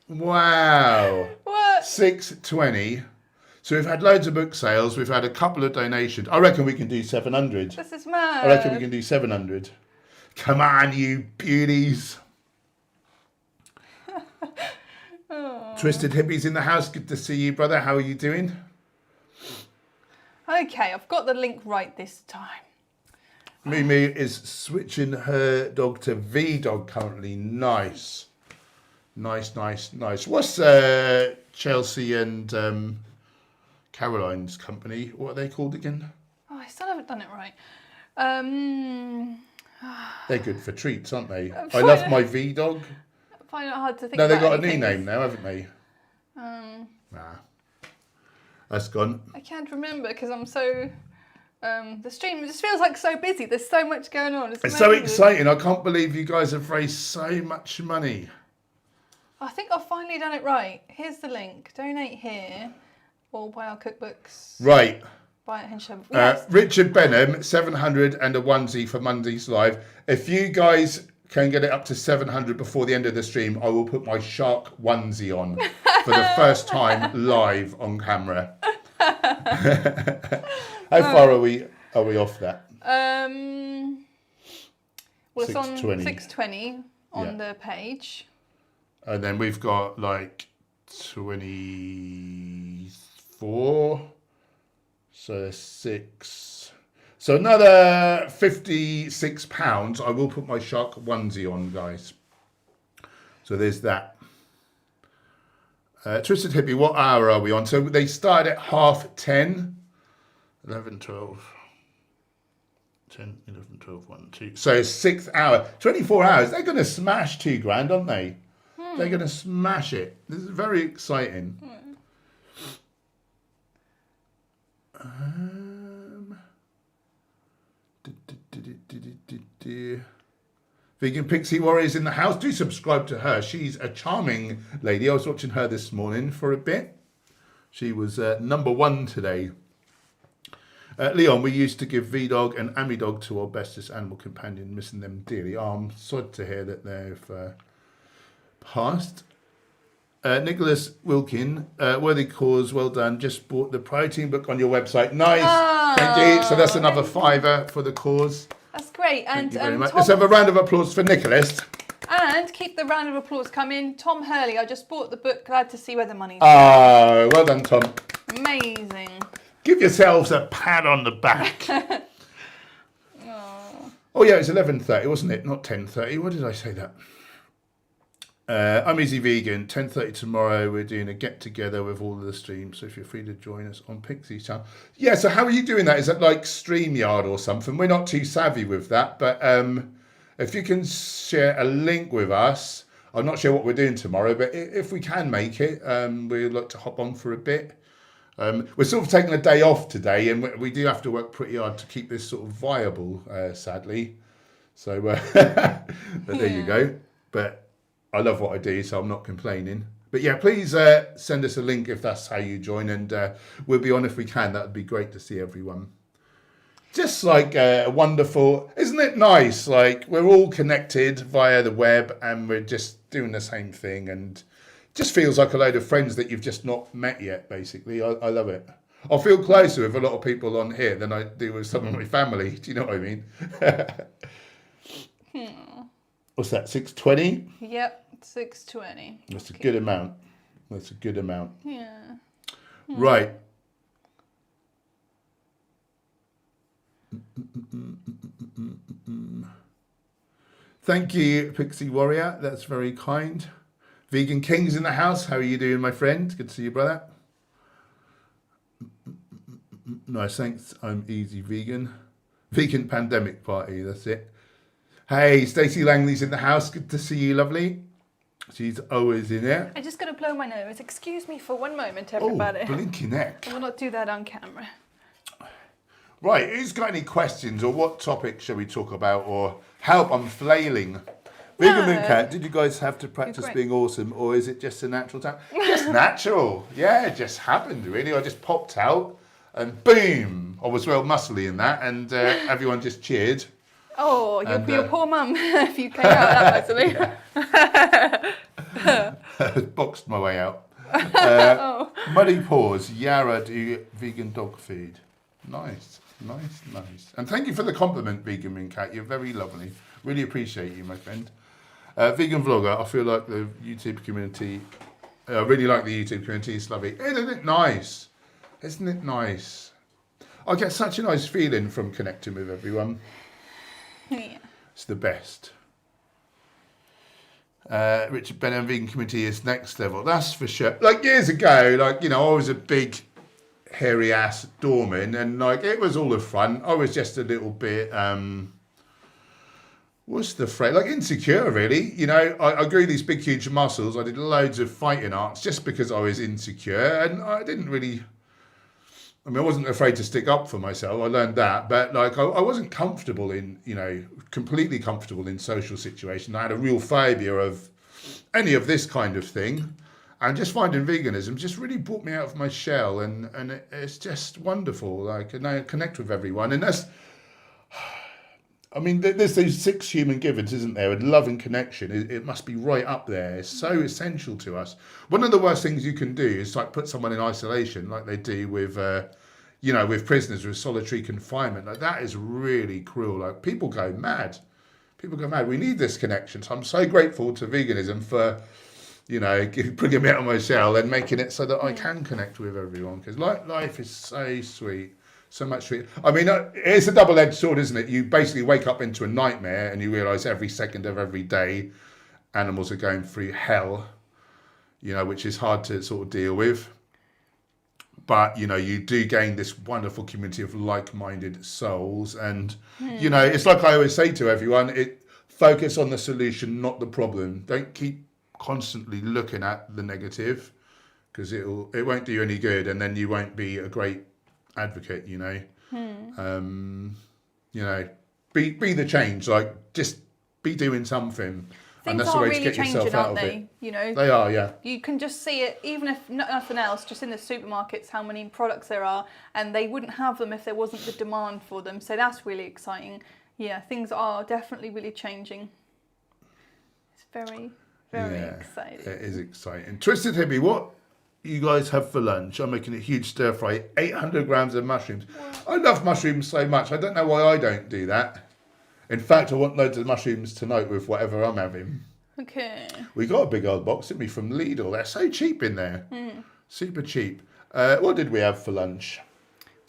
Wow. What? 6:20. So we've had loads of book sales. We've had a couple of donations. I reckon we can do 700. This is mad. I reckon we can do 700. Come on, you beauties. Twisted Hippies in the house. Good to see you, brother. How are you doing? Okay, I've got the link right this time. Mimi is switching her dog to V-Dog currently. Nice. What's Chelsea and Caroline's company? What are they called again? Oh, I still haven't done it right. They're good for treats, aren't they? I love my V-Dog. I find it hard to think No, they've about got a new anything. name now, haven't they? Nah. That's gone. I can't remember because I'm so... the stream just feels like so busy. There's so much going on. It's so exciting. I can't believe you guys have raised so much money. I think I've finally done it right. Here's the link. Donate here or buy our cookbooks. Right. Buy at Hench Herbivore. Yes. Richard Benham, 700 and a onesie for Monday's live. If you guys can get it up to 700 before the end of the stream, I will put my shark onesie on for the first time live on camera. How far are we off that? Well, it's on 6:20. 6:20 on the page. And then we've got like 24. So there's 6. So another £56. I will put my shark onesie on, guys. So there's that. Twisted Hippie, what hour are we on? So they start at 10:30. 11, 12, 10, 11, 12, 1, 2. So 6th hour, 24 hours. They're going to smash £2,000, aren't they? They're going to smash it. This is very exciting. Vegan Pixie Warriors in the house. Do subscribe to her. She's a charming lady. I was watching her this morning for a bit. She was number 1 today. Leon, we used to give V-Dog and Ami-Dog to our bestest animal companion, missing them dearly. Oh, I'm sorry to hear that they've passed. Nicholas Wilkin, worthy cause, well done. Just bought the protein book on your website. Nice. Thank you. So that's another £5 for the cause. That's great. And Thank you very much. Let's have a round of applause for Nicholas. And keep the round of applause coming. Tom Hurley, I just bought the book. Glad to see where the money's Oh, well done, Tom. Amazing. Give yourselves a pat on the back. Oh yeah, it's 11:30, wasn't it? Not 10:30. What did I say that? I'm Easy Vegan. 10:30 tomorrow. We're doing a get together with all of the streams. So if you're free to join us on Pixie's channel. Yeah. So how are you doing that? Is that like StreamYard or something? We're not too savvy with that, but if you can share a link with us, I'm not sure what we're doing tomorrow, but if we can make it, we'd like to hop on for a bit. We're sort of taking a day off today, and we do have to work pretty hard to keep this sort of viable, sadly. So but there you go. But I love what I do, so I'm not complaining. But yeah, please send us a link if that's how you join, and we'll be on if we can. That would be great to see everyone. Just like wonderful, isn't it nice? Like we're all connected via the web, and we're just doing the same thing, and just feels like a load of friends that you've just not met yet. Basically, I love it. I feel closer with a lot of people on here than I do with some of my family. Do you know what I mean? What's that? 6:20? Yep, 6:20. That's a good amount. That's a good amount. Yeah. Right. Thank you, Pixie Warrior. That's very kind. Vegan King's in the house. How are you doing, my friend? Good to see you, brother. Nice, thanks. I'm easy vegan. Vegan pandemic party, that's it. Hey, Stacey Langley's in the house. Good to see you, lovely. She's always in there. I just got to blow my nose. Excuse me for one moment, everybody. Oh, blinky neck. I will not do that on camera. Right, who's got any questions, or what topic shall we talk about, or help, I'm flailing. Vegan Moon Cat, did you guys have to practice being awesome, or is it just a natural time? Just natural. Yeah, it just happened, really. I just popped out, and boom, I was real muscly in that, and everyone just cheered. Oh, your poor mum, if you came out that muscly. Boxed my way out. Muddy Paws, Yara, do vegan dog food. Nice. And thank you for the compliment, Vegan Moon Cat. You're very lovely. Really appreciate you, my friend. Vegan vlogger, I feel like the YouTube community, I really like the YouTube community. It's lovely. Isn't it nice? Isn't it nice? I get such a nice feeling from connecting with everyone. Yeah. It's the best. Richard Benham Vegan community is next level. That's for sure. Like years ago, like, you know, I was a big hairy ass doorman, and like it was all a front. I was just a little bit what's the phrase, like insecure, really. You know, I grew these big huge muscles. I did loads of fighting arts just because I was insecure, and I didn't really, I mean, I wasn't afraid to stick up for myself. I learned that, but like I wasn't comfortable in, you know, completely comfortable in social situations. I had a real phobia of any of this kind of thing. And just finding veganism just really brought me out of my shell, and it's just wonderful. Like, and I connect with everyone, and that's, I mean, there's those 6 human givens, isn't there? And love and connection, it must be right up there. It's so essential to us. One of the worst things you can do is like put someone in isolation, like they do with, you know, with prisoners with solitary confinement. Like that is really cruel. Like people go mad. People go mad. We need this connection. So I'm so grateful to veganism for, you know, bringing me out of my shell and making it so that I can connect with everyone. Because life is so sweet, so much sweet. I mean, it's a double-edged sword, isn't it? You basically wake up into a nightmare and you realise every second of every day animals are going through hell, you know, which is hard to sort of deal with. But, you know, you do gain this wonderful community of like-minded souls. And, you know, it's like I always say to everyone, focus on the solution, not the problem. Don't keep constantly looking at the negative, because it won't do you any good, and then you won't be a great advocate, you know. You know, be the change, like just be doing something. Things and that's the are way really to get yourself changing, out aren't of they? it. You know, they are, yeah. You can just see it, even if nothing else, just in the supermarkets, how many products there are, and they wouldn't have them if there wasn't the demand for them. So that's really exciting. Yeah, things are definitely really changing. It's very exciting. It is exciting. Twisted Hippie, what you guys have for lunch? I'm making a huge stir fry, 800 grams of mushrooms. I love mushrooms so much. I don't know why I don't do that. In fact, I want loads of mushrooms tonight with whatever I'm having. Okay. We got a big old box, didn't we, from Lidl. They're so cheap in there. Super cheap. What did we have for lunch?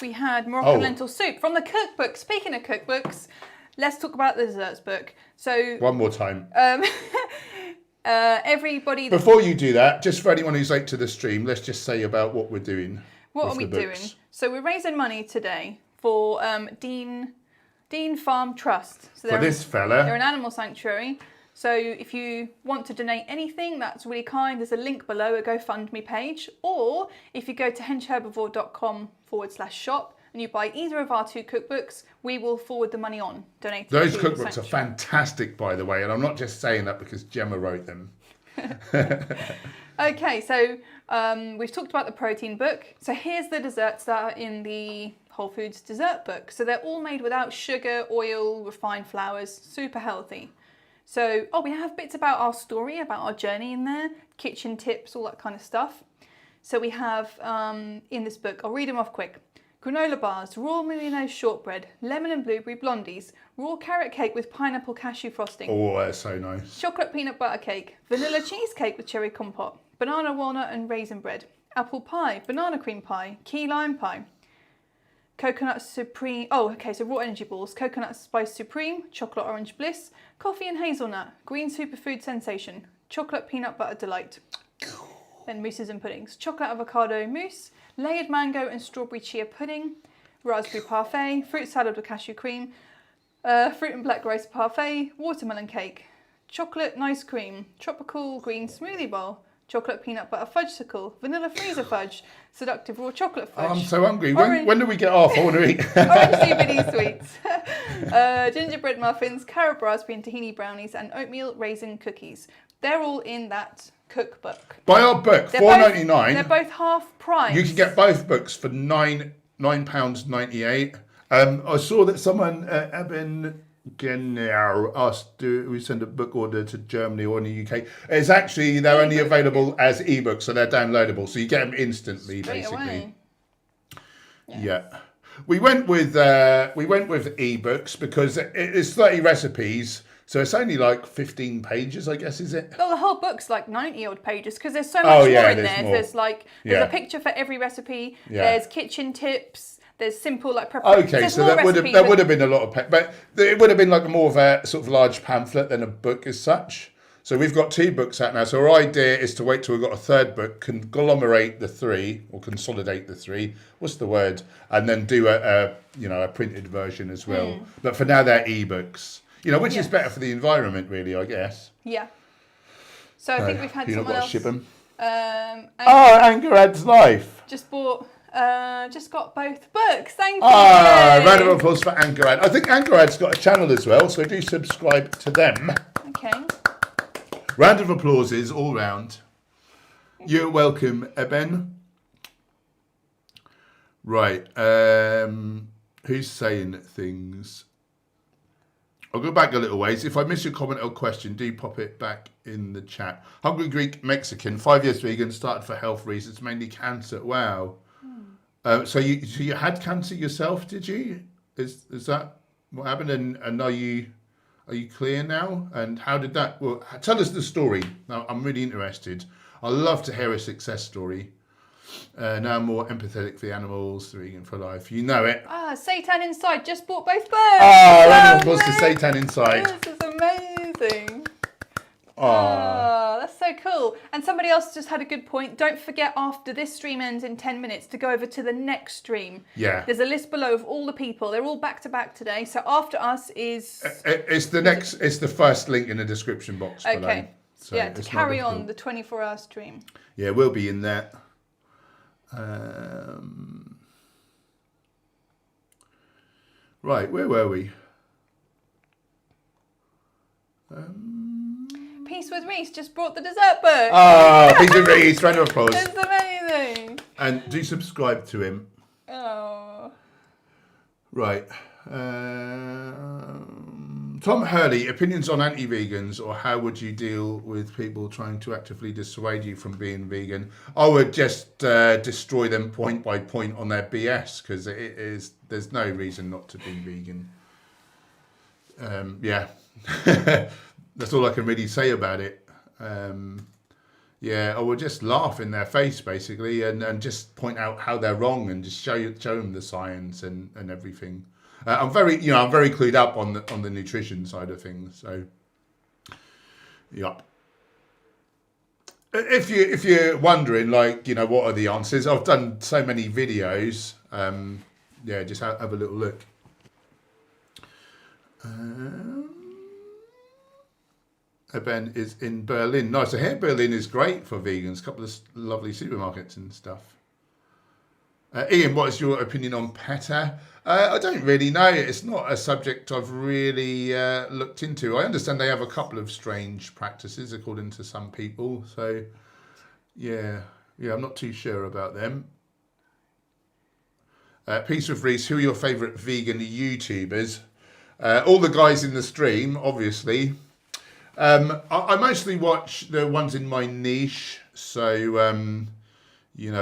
We had Moroccan lentil soup from the cookbook. Speaking of cookbooks, let's talk about the desserts book. So one more time. Everybody. Before you do that, just for anyone who's late to the stream, let's just say about what we're doing. What are we doing? So we're raising money today for Dean Farm Trust. So for this fella. They're an animal sanctuary. So if you want to donate anything, that's really kind. There's a link below, a GoFundMe page. Or if you go to henchherbivore.com/shop and you buy either of our 2 cookbooks, we will forward the money on, donated Those to the cookbooks are fantastic, by the way, and I'm not just saying that because Gemma wrote them. Okay, so we've talked about the protein book. So here's the desserts that are in the Whole Foods dessert book. So they're all made without sugar, oil, refined flours, super healthy. So, we have bits about our story, about our journey in there, kitchen tips, all that kind of stuff. So we have in this book, I'll read them off quick. Granola bars, raw Milano shortbread, lemon and blueberry blondies, raw carrot cake with pineapple cashew frosting. Oh, that's so nice. Chocolate peanut butter cake, vanilla cheesecake with cherry compote, banana walnut and raisin bread, apple pie, banana cream pie, key lime pie, coconut supreme, so raw energy balls, coconut spice supreme, chocolate orange bliss, coffee and hazelnut, green superfood sensation, chocolate peanut butter delight. Then mousses and puddings, chocolate avocado mousse, layered mango and strawberry chia pudding, raspberry parfait, fruit salad with cashew cream, fruit and black rice parfait, watermelon cake, chocolate ice cream, tropical green smoothie bowl, chocolate peanut butter fudgesicle, vanilla freezer fudge, seductive raw chocolate fudge. I'm so hungry. When do we get off? I want to eat. Orange CBD sweets, gingerbread muffins, carob raspberry and tahini brownies, and oatmeal raisin cookies. They're all in that cookbook. Buy our book, £4.99. They're both half price. You can get both books for £9.98. I saw that someone, Eben Genau, asked do we send a book order to Germany or in the UK. It's actually, they're only available as ebooks, so they're downloadable, so you get them instantly, Straight basically. away. Yeah. We went with ebooks because it's 30 recipes. So it's only like 15 pages, I guess, is it? Well, the whole book's like 90 odd pages because there's so much more in there. More. There's a picture for every recipe. Yeah. There's kitchen tips. There's simple preparation. Okay, so there would have been a lot of, but it would have been like more of a sort of large pamphlet than a book as such. So we've got 2 books out now. So our idea is to wait till we've got a 3rd book, conglomerate the 3 or consolidate the 3. What's the word? And then do a printed version as well. But for now, they're ebooks. Which is better for the environment, really, I guess. Yeah. So I think we've had someone else. Ship them. Angerad's Life. Just got both books. Thank you. Round of applause for Angerad. I think Angerad's got a channel as well, so do subscribe to them. Okay. Round of applauses all round. You're welcome, Eben. Right. Who's saying things? I'll go back a little ways. If I miss your comment or question, do pop it back in the chat. Hungry Greek Mexican, 5 years vegan, started for health reasons, mainly cancer. Wow. So you had cancer yourself, did you? Is that what happened? And are you clear now? And how did that? Well, tell us the story. Now, I'm really interested. I love to hear a success story. Now I'm more empathetic for the animals, vegan for life. You know it. Seitan Inside just bought both books. Round of applause to Seitan Inside. This is amazing. Oh, that's so cool. And somebody else just had a good point. Don't forget, after this stream ends in 10 minutes, to go over to the next stream. Yeah. There's a list below of all the people. They're all back to back today. So after us is... It's the first link in the description box below. Okay. So yeah, to carry on the 24-hour stream. Yeah, we'll be in there. Right, where were we? Peace with Reese just brought the dessert book. Peace with Reese, round of applause. It's amazing. And do subscribe to him. Oh. Right. Tom Hurley, opinions on anti-vegans, or how would you deal with people trying to actively dissuade you from being vegan? I would just destroy them point by point on their BS, because there's no reason not to be vegan. Yeah, that's all I can really say about it. Yeah, I would just laugh in their face basically, and just point out how they're wrong, and just show them the science and everything. I'm very clued up on the nutrition side of things. So, yeah. If you're wondering, what are the answers? I've done so many videos. Yeah, just have a little look. event is in Berlin. Nice. So here Berlin is great for vegans. A couple of lovely supermarkets and stuff. Ian, what is your opinion on PETA? I don't really know. It's not a subject I've really looked into. I understand they have a couple of strange practices according to some people. So, yeah, I'm not too sure about them. Peace with Reese, who are your favourite vegan YouTubers? All the guys in the stream, obviously. I mostly watch the ones in my niche. So,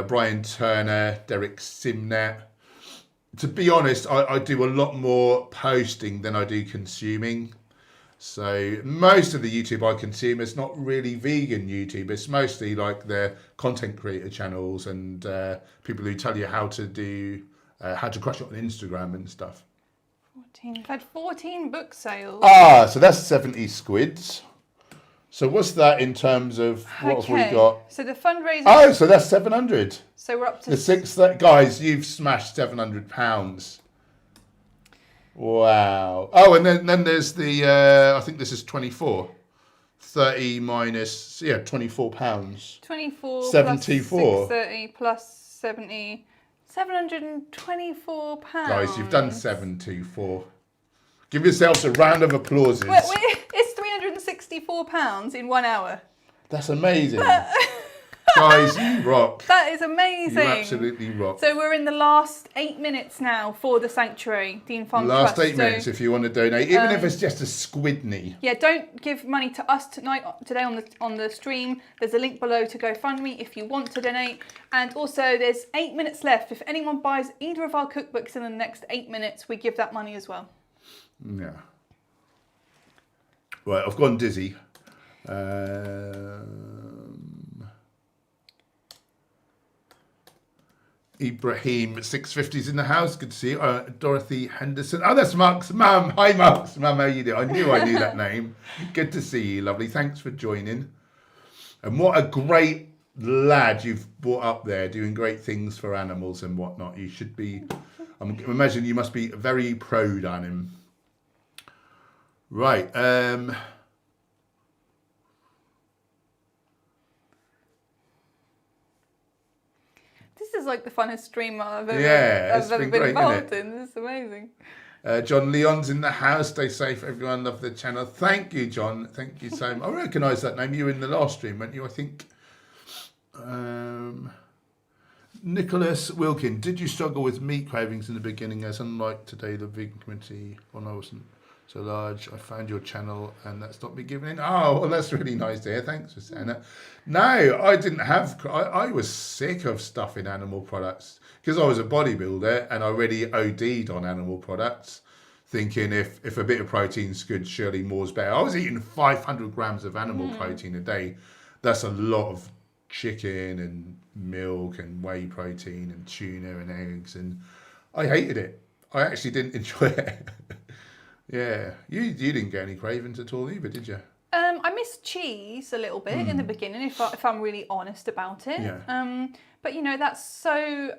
Brian Turner, Derek Simnett. To be honest, I do a lot more posting than I do consuming. So most of the YouTube I consume is not really vegan YouTube. It's mostly like the content creator channels and people who tell you how to crush it on Instagram and stuff. 14. I've had 14 book sales. So that's 70 squids. So what's that in terms of what have we got? So the fundraiser. So that's 700. So we're up to guys, you've smashed £700. Wow. Oh, and then there's the I think this is 24. 30 minus £24. 24 74. Plus 630 plus 70. £724. Guys, you've done 724. Give yourselves a round of applause. It's £364 in 1 hour. That's amazing. Guys, you rock. That is amazing. You absolutely rock. So we're in the last 8 minutes now for the Sanctuary, Dean Farm Last Trust. 8 minutes if you want to donate, even if it's just a squidney. Yeah, don't give money to us today on the stream. There's a link below to GoFundMe if you want to donate. And also there's 8 minutes left. If anyone buys either of our cookbooks in the next 8 minutes, we give that money as well. Yeah. Right, I've gone dizzy. Ibrahim 650's in the house. Good to see you. Dorothy Henderson. Oh, that's Mark's mum. Hi, Mark's mum. How you doing? I knew that name. Good to see you, lovely. Thanks for joining. And what a great lad you've brought up there, doing great things for animals and whatnot. You should be. I imagine you must be very proud on him. Right. This is like the funnest stream I've ever been involved in. This is amazing. John Leon's in the house. Stay safe, everyone. Love the channel. Thank you, John. Thank you so much. I recognise that name. You were in the last stream, weren't you? I think. Nicholas Wilkin. Did you struggle with meat cravings in the beginning? As unlike today, the vegan community, when I wasn't so large, I found your channel and that stopped me giving in. Oh, well, that's really nice to hear. Thanks for saying that. No, I didn't have, I was sick of stuff in animal products because I was a bodybuilder and I really OD'd on animal products, thinking if a bit of protein's good, surely more's better. I was eating 500 grams of animal protein a day. That's a lot of chicken and milk and whey protein and tuna and eggs, and I hated it. I actually didn't enjoy it. Yeah, you didn't get any cravings at all either, did you? I missed cheese a little bit in the beginning, if I'm really honest about it. Yeah. But that's so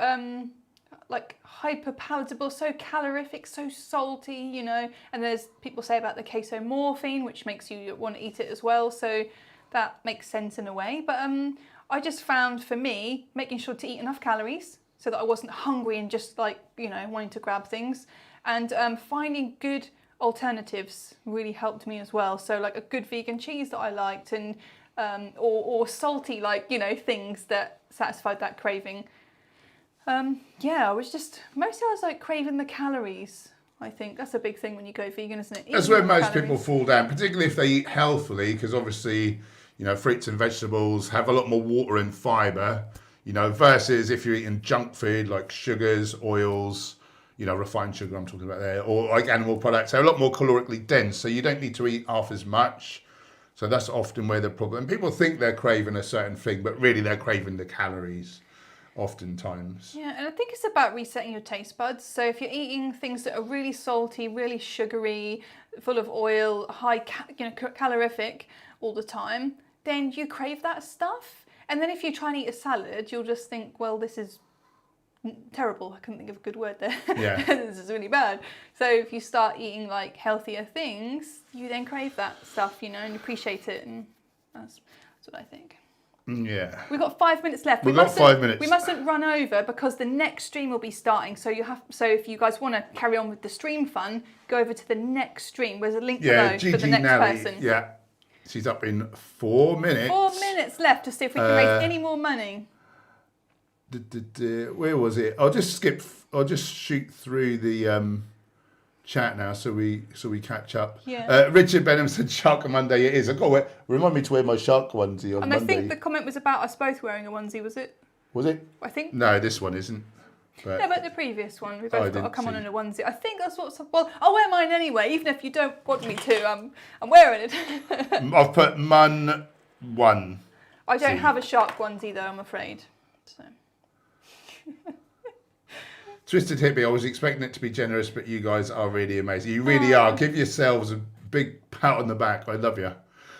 like hyper palatable, so calorific, so salty, And there's people say about the casomorphine, which makes you want to eat it as well. So that makes sense in a way. But I just found for me making sure to eat enough calories so that I wasn't hungry and just wanting to grab things, and finding good alternatives really helped me as well. So like a good vegan cheese that I liked, and or salty things that satisfied that craving. I was like craving the calories. I think that's a big thing when you go vegan, isn't it? That's where most people fall down, particularly if they eat healthily, because obviously fruits and vegetables have a lot more water and fibre, versus if you're eating junk food like sugars, oils, refined sugar I'm talking about there, or like animal products. They're a lot more calorically dense, so you don't need to eat half as much. So that's often where the problem. People think they're craving a certain thing, but really they're craving the calories oftentimes. Yeah, and I think it's about resetting your taste buds. So if you're eating things that are really salty, really sugary, full of oil, high calorific all the time, then you crave that stuff. And then if you try and eat a salad, you'll just think, well, this is terrible. I couldn't think of a good word there. Yeah. This is really bad. So if you start eating like healthier things, you then crave that stuff, you know, and appreciate it, and that's what I think. Yeah. We've got 5 minutes left. We've got 5 minutes. We mustn't run over because the next stream will be starting. So if you guys want to carry on with the stream fun, go over to the next stream. There's a link below for the next person. Yeah. She's up in 4 minutes. 4 minutes left to see if we can raise any more money. Where was it? I'll just shoot through the chat now so we catch up. Yeah. Richard Benham said Shark Monday it is. Remind me to wear my shark onesie on And Monday. I think the comment was about us both wearing a onesie, was it? Was it? I think. No, this one isn't. But Yeah, but the previous one, we both got to come on see. in a onesie. I think that's what's. Well, I'll wear mine anyway, even if you don't want me to. I'm wearing it. I've put Mun 1. I don't See. have a shark onesie though, I'm afraid. So. Twisted Hippie, I was expecting it to be generous, but you guys are really amazing. You really are. Give yourselves a big pat on the back. I love you.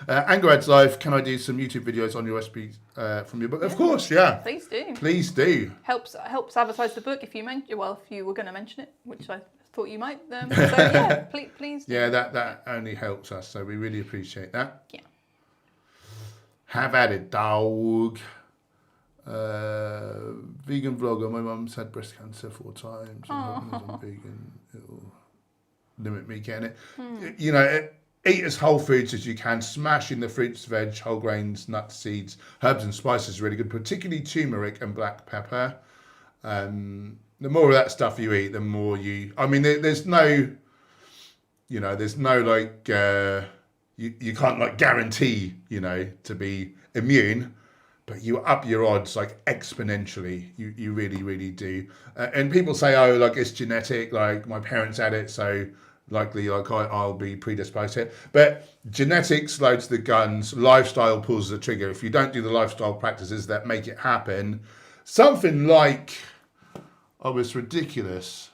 Angerad's Life, can I do some YouTube videos on your recipes from your book? Of course, yeah. Please do. Please do. Helps advertise the book if you if you were going to mention it, which I thought you might. So yeah, please do. Yeah, that only helps us, so we really appreciate that. Yeah. Have at it, dog. Vegan vlogger. My mum's had breast cancer 4 times. I'm vegan. It'll limit me getting it. You know, eat as whole foods as you can. Smash in the fruits, veg, whole grains, nuts, seeds, herbs and spices are really good, particularly turmeric and black pepper. The more of that stuff you eat, the more you. I mean, there's no. You know, there's no like. You can't like guarantee, you know, to be immune. But you up your odds like exponentially. You really, really do. And people say, oh, like it's genetic, like my parents had it, so likely like I'll be predisposed to it. But genetics loads the guns, lifestyle pulls the trigger. If you don't do the lifestyle practices that make it happen, something like, oh, it's ridiculous.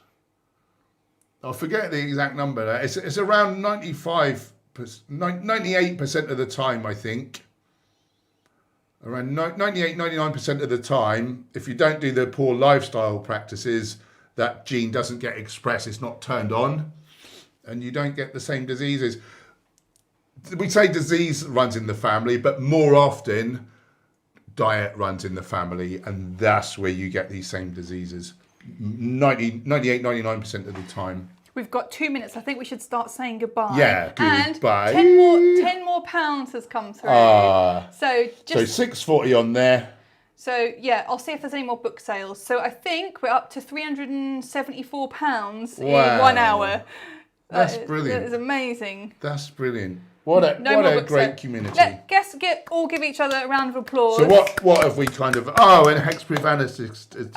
I forget the exact number. It's around 98% of the time, I think. Around 98, 99% of the time, if you don't do the poor lifestyle practices, that gene doesn't get expressed, it's not turned on, and you don't get the same diseases. We say disease runs in the family, but more often, diet runs in the family, and that's where you get these same diseases. 98, 99% of the time. We've got 2 minutes. I think we should start saying goodbye. Yeah, goodbye. And 10 more pounds has come through. So $6.40 on there. So yeah, I'll see if there's any more book sales. So I think we're up to £374 in 1 hour. That's brilliant. That is amazing. That's brilliant. What a great community. All give each other a round of applause. So what have we kind of... Oh, and Hexprivanis just donated £2.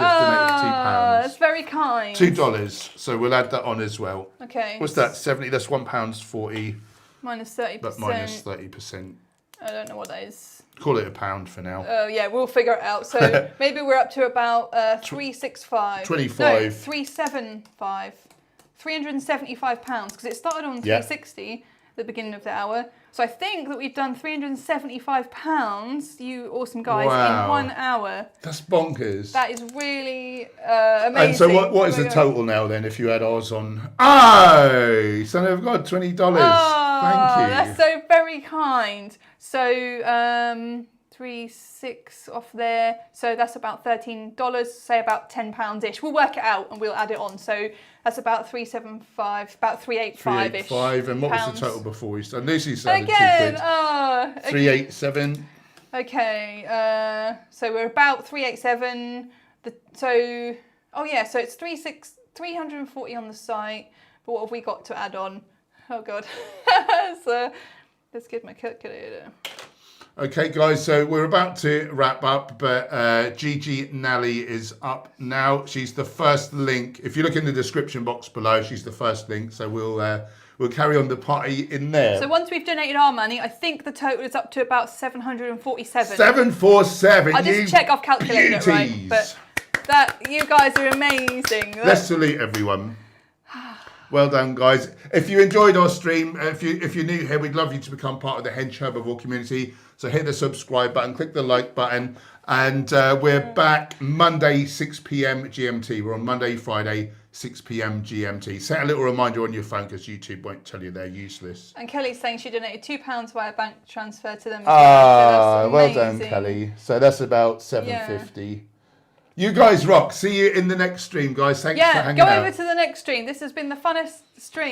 That's very kind. $2. So we'll add that on as well. Okay. What's that? 70. That's £1.40. Minus 30%. But minus 30%. I don't know what that is. Call it £1 for now. Oh yeah, we'll figure it out. So maybe we're up to about 365. 25. No, 375. £375 because it started on 360 at the beginning of the hour. So I think that we've done £375, you awesome guys, in 1 hour. That's bonkers. That is really amazing. And so what is the total now then if you add ours on? Oh, son of God, $20. Oh, thank you. That's so very kind. So 3.6 off there. So that's about $13, say about £10-ish. We'll work it out and we'll add it on. So that's about 375, about 385-ish. 385, and what was the total before we started? Lucy said again, 387. Okay, so we're about 387. So it's 340 on the site. But what have we got to add on? Oh God. So let's get my calculator. Okay, guys, so we're about to wrap up, but Gigi Nally is up now. She's the first link. If you look in the description box below, she's the first link. So we'll carry on the party in there. So once we've donated our money, I think the total is up to about 747. 747. I'll just check I've calculated it right. But you guys are amazing. Let's salute everyone. Well done, guys. If you enjoyed our stream, if you're new here, we'd love you to become part of the Hench Herbivore community. So hit the subscribe button, click the like button, and we're back Monday 6 p.m. GMT. We're on Monday, Friday 6 p.m. GMT. Set a little reminder on your phone because YouTube won't tell you they're useless. And Kelly's saying she donated £2 via bank transfer to them. Well done, Kelly. So that's about $7.50. You guys rock. See you in the next stream, guys. Thanks for hanging out. Go over to the next stream. This has been the funnest stream.